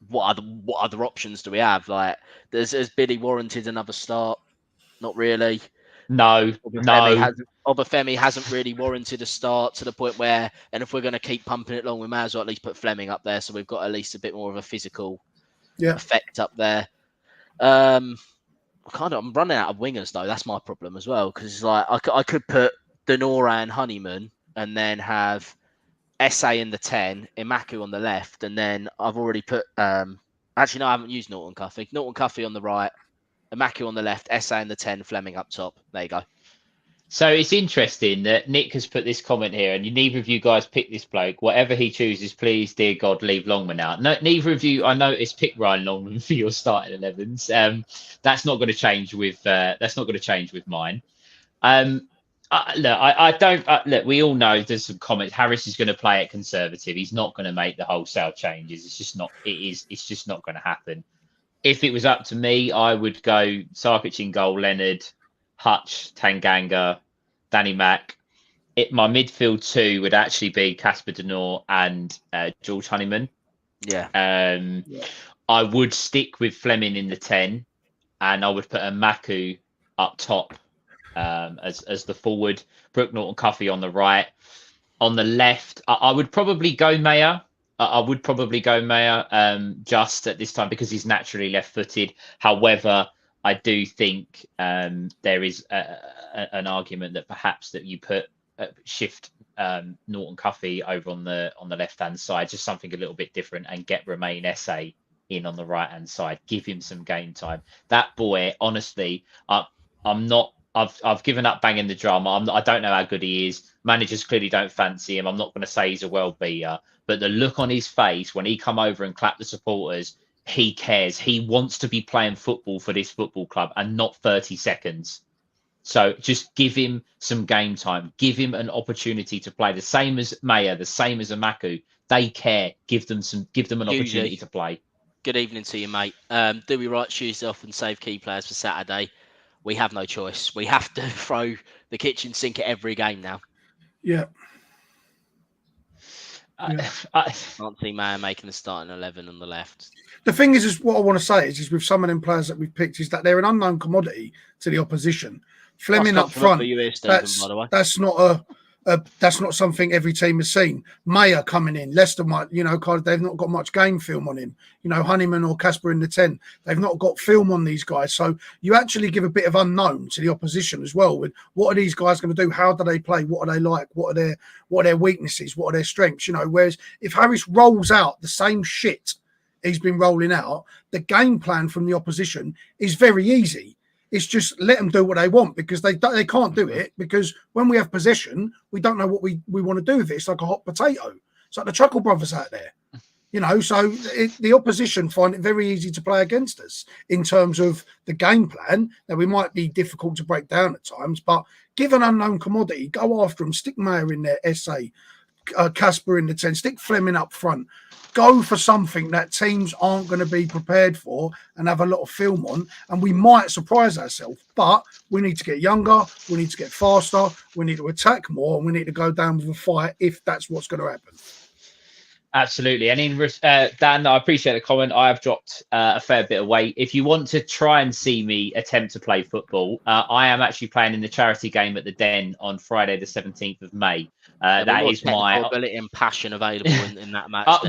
what other options do we have? Like, has Billy warranted another start? Not really. No. Obafemi hasn't really warranted a start to the point where, and if we're going to keep pumping it along, we may as well at least put Fleming up there, so we've got at least a bit more of a physical effect up there. I'm running out of wingers though. That's my problem as well, because it's like I could put Denora and Honeyman, and then have SA in the 10, Imaku on the left, and then I've already put. Actually, no, I haven't used Norton-Cuffy. Norton-Cuffy on the right, Imaku on the left, SA in the 10, Fleming up top. There you go. So it's interesting that Nick has put this comment here, and neither of you guys pick this bloke. Whatever he chooses, please, dear God, leave Longman out. No, neither of you, I noticed, pick Ryan Longman for your starting 11s. That's not going to change with mine. Look. We all know there's some comments. Harris is going to play it conservative. He's not going to make the wholesale changes. It's just not. It's just not going to happen. If it was up to me, I would go Sarkic in goal, Leonard, Hutch, Tanganga, Danny Mack. My midfield 2 would actually be Casper Denor and George Honeyman. Yeah. I would stick with Fleming in the 10, and I would put a Maku up top as the forward. Brooke Norton-Cuffy on the right. On the left, I would probably go Mayer. Just at this time because he's naturally left-footed. However, I do think there is an argument that perhaps that you put shift Norton-Cuffy over on the left-hand side, just something a little bit different, and get Romain Esse in on the right-hand side. Give him some game time. That boy, honestly, I'm not. I've given up banging the drum. I don't know how good he is. Managers clearly don't fancy him. I'm not going to say he's a world beater, but the look on his face when he come over and clap the supporters, he cares. He wants to be playing football for this football club and not 30 seconds. So just give him some game time. Give him an opportunity to play. The same as Mayer, the same as Amaku. They care. Give them an opportunity to play. Good evening to you, mate. Do we write shoes off and save key players for Saturday? We have no choice. We have to throw the kitchen sink at every game now. Yeah. I can't see Mayer making the starting 11 on the left. The thing is what I want to say is with some of them players that we've picked is that they're an unknown commodity to the opposition. Fleming up front, that's not something every team has seen. Mayer coming in, Leicester might, they've not got much game film on him. Honeyman or Casper in the 10, they've not got film on these guys. So you actually give a bit of unknown to the opposition as well. With what are these guys going to do? How do they play? What are they like? What are their weaknesses? What are their strengths? Whereas if Harris rolls out the same shit he's been rolling out, the game plan from the opposition is very easy. It's just let them do what they want because they can't do it because when we have possession, we don't know what we want to do with it. It's like a hot potato. It's like the Chuckle Brothers out there, So the opposition find it very easy to play against us in terms of the game plan. Now, we might be difficult to break down at times, but give an unknown commodity, go after them, stick Mayer in there, Esse, Casper in the 10, stick Fleming up front. Go for something that teams aren't going to be prepared for and have a lot of film on, and we might surprise ourselves. But we need to get younger, we need to get faster, we need to attack more, and we need to go down with a fight if that's what's going to happen. Absolutely. And in Dan, I appreciate the comment. I have dropped a fair bit of weight. If you want to try and see me attempt to play football, I am actually playing in the charity game at the Den on Friday, the 17th of May. That is my ability and passion available in that match.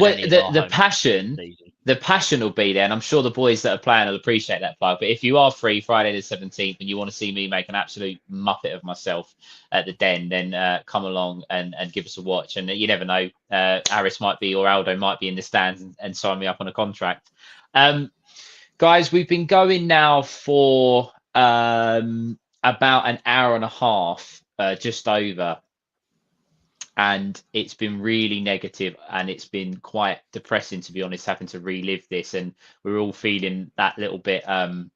The passion will be there, and I'm sure the boys that are playing will appreciate that plug. But if you are free Friday the 17th and you want to see me make an absolute muppet of myself at the Den, then come along and give us a watch. And you never know, Harris might be or Aldo might be in the stands and sign me up on a contract. Guys, we've been going now for about an hour and a half, just over. And it's been really negative and it's been quite depressing, to be honest, having to relive this. And we're all feeling that little bit down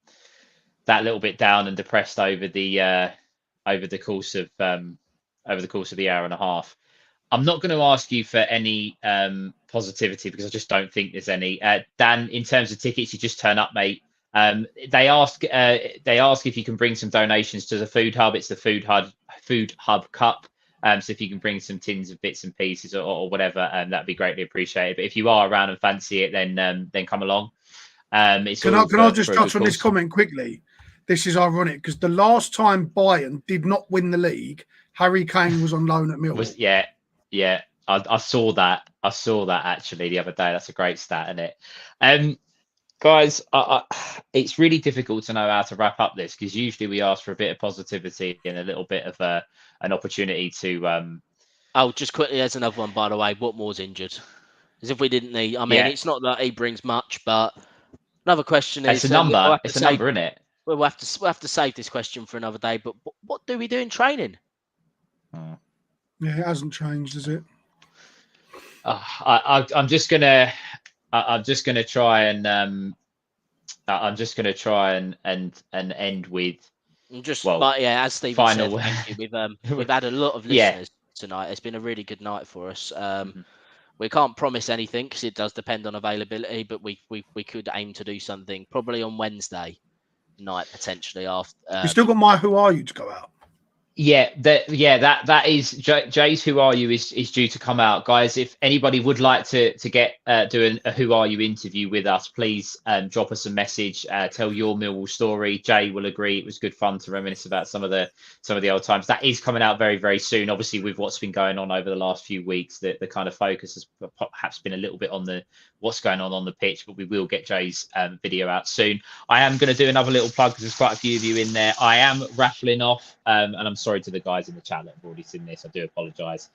and depressed over the course of the hour and a half. I'm not going to ask you for any positivity because I just don't think there's any. Dan, in terms of tickets, you just turn up, mate. They ask if you can bring some donations to the Food Hub. It's the Food Hub Cup. So if you can bring some tins of bits and pieces or whatever, that'd be greatly appreciated. But if you are around and fancy it, then come along. Can I just touch on this comment quickly? This is ironic because the last time Bayern did not win the league, Harry Kane was on loan at Millwall. Yeah. I saw that. Actually the other day. That's a great stat, isn't it? Guys, it's really difficult to know how to wrap up this because usually we ask for a bit of positivity and a little bit of an opportunity to. Oh, just quickly, there's another one, by the way. Watmore's injured. As if we didn't need. I mean, It's not that he brings much, but another question is. It's a number. It's a number, isn't it? We'll have to save this question for another day. But what do we do in training? Yeah, it hasn't changed, has it? I'm just gonna try and end with as Stephen said, thank you. We've had a lot of listeners tonight. It's been a really good night for us. We can't promise anything because it does depend on availability, but we could aim to do something probably on Wednesday night potentially after. You still got my Who Are You to go out? That is Jay's Who Are You is due to come out, guys. If anybody would like to get do a Who Are You interview with us, please drop us a message. Tell your Millwall story. Jay will agree. It was good fun to reminisce about some of the old times. That is coming out very, very soon. Obviously, with what's been going on over the last few weeks, the kind of focus has perhaps been a little bit on the what's going on the pitch, but we will get Jay's video out soon. I am going to do another little plug because there's quite a few of you in there. I am raffling off, and I'm sorry to the guys in the chat that have already seen this. I do apologise.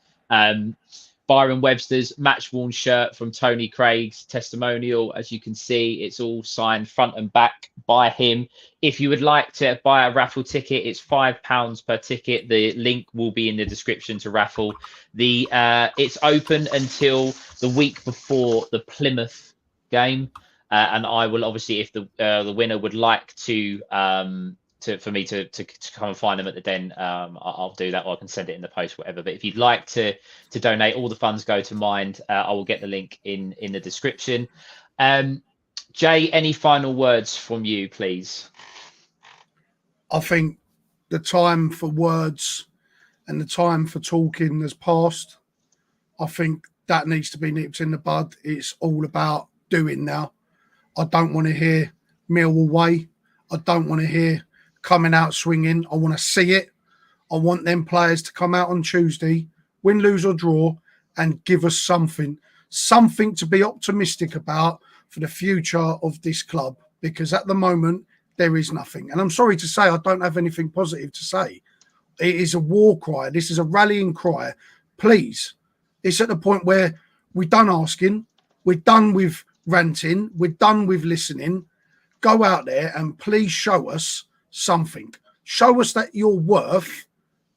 Byron Webster's match worn shirt from Tony Craig's testimonial. As you can see, it's all signed front and back by him. If you would like to buy a raffle ticket, it's £5 per ticket. The link will be in the description to raffle. It's open until the week before the Plymouth game, and I will obviously, if the winner would like to for me to come and find them at the Den, I'll do that, or I can send it in the post, whatever. But if you'd like to donate, all the funds go to Mind. I will get the link in the description. Jay, any final words from you, please? I think the time for words and the time for talking has passed. I think that needs to be nipped in the bud. It's all about doing now. I don't want to hear Millwall way. I don't want to hear coming out swinging. I want to see it. I want them players to come out on Tuesday, win, lose or draw, and give us something to be optimistic about for the future of this club, because at the moment there is nothing. And I'm sorry to say I don't have anything positive to say. It is a war cry. This is a rallying cry. Please, it's at the point where we're done asking, we're done with ranting, we're done with listening. Go out there and please show us something. Show us that you're worth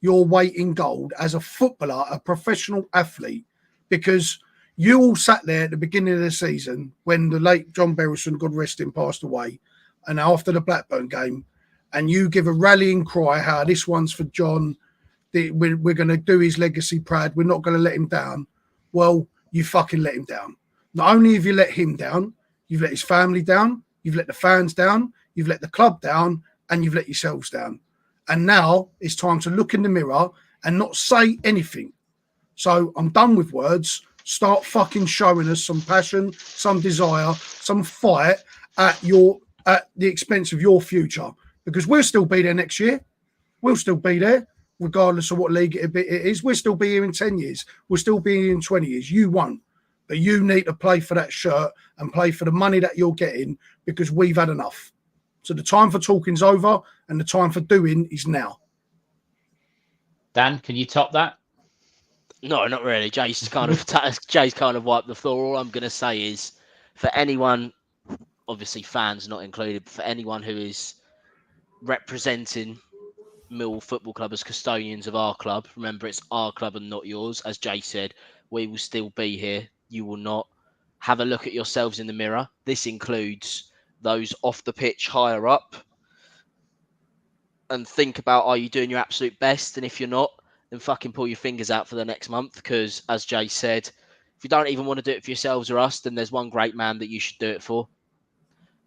your weight in gold as a footballer, a professional athlete, because you all sat there at the beginning of the season when the late John Berylson, God rest him, passed away, and after the Blackburn game, and you give a rallying cry how this one's for John, we're going to do his legacy proud, we're not going to let him down. Well, you fucking let him down. Not only have you let him down, you've let his family down, you've let the fans down, you've let the club down, and you've let yourselves down. And now it's time to look in the mirror and not say anything. So I'm done with words. Start fucking showing us some passion, some desire, some fight at the expense of your future. Because we'll still be there next year. We'll still be there, regardless of what league it is. We'll still be here in 10 years. We'll still be here in 20 years. You won't. But you need to play for that shirt and play for the money that you're getting, because we've had enough. So the time for talking's over and the time for doing is now. Dan, can you top that? No, not really. Jay's kind of wiped the floor. All I'm going to say is, for anyone, obviously fans not included, but for anyone who is representing Millwall Football Club as custodians of our club, remember it's our club and not yours. As Jay said, we will still be here. You will not. Have a look at yourselves in the mirror. This includes those off the pitch higher up, and think about, are you doing your absolute best? And if you're not, then fucking pull your fingers out for the next month, because as Jay said, if you don't even want to do it for yourselves or us, then there's one great man that you should do it for.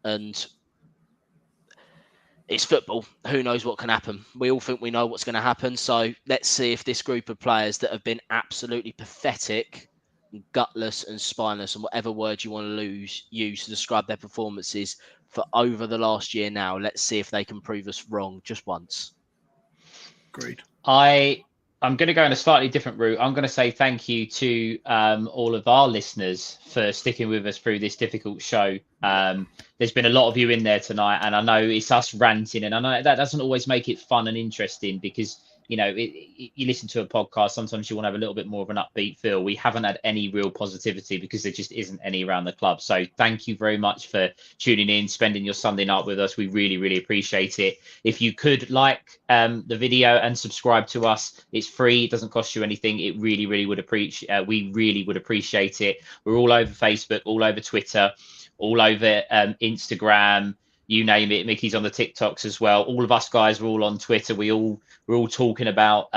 And it's football. Who knows what can happen? We all think we know what's going to happen. So let's see if this group of players that have been absolutely pathetic, gutless and spineless, and whatever word you want to use to describe their performances for over the last year now, let's see if they can prove us wrong just once. Agreed. I'm going to go in a slightly different route. I'm going to say thank you to all of our listeners for sticking with us through this difficult show. There's been a lot of you in there tonight, and I know it's us ranting, and I know that doesn't always make it fun and interesting, because you know, you listen to a podcast, sometimes you want to have a little bit more of an upbeat feel. We haven't had any real positivity because there just isn't any around the club. So thank you very much for tuning in, spending your Sunday night with us. We really, really appreciate it. If you could like the video and subscribe to us, it's free. It doesn't cost you anything. It really, really would appreciate. We really would appreciate it. We're all over Facebook, all over Twitter, all over Instagram. You name it. Mickey's on the TikToks as well. All of us guys, we're all on Twitter. We're all talking about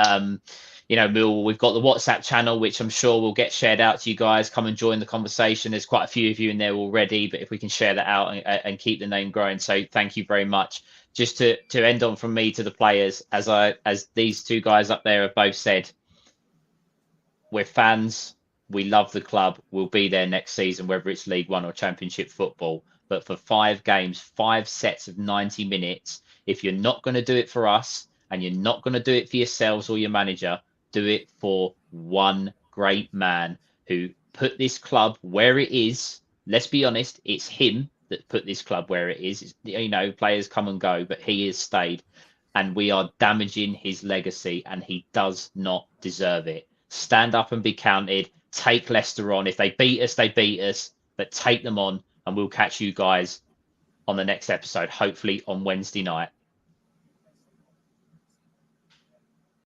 Millwall, we've got the WhatsApp channel, which I'm sure will get shared out to you guys. Come and join the conversation. There's quite a few of you in there already, but if we can share that out and keep the name growing. So thank you very much. Just to end on from me to the players, as these two guys up there have both said, we're fans. We love the club. We'll be there next season, whether it's League One or Championship football. But for 5 games, 5 sets of 90 minutes, if you're not going to do it for us and you're not going to do it for yourselves or your manager, do it for one great man who put this club where it is. Let's be honest, it's him that put this club where it is. Players come and go, but he has stayed. And we are damaging his legacy, and he does not deserve it. Stand up and be counted. Take Leicester on. If they beat us, they beat us. But take them on, and we'll catch you guys on the next episode, hopefully on Wednesday night.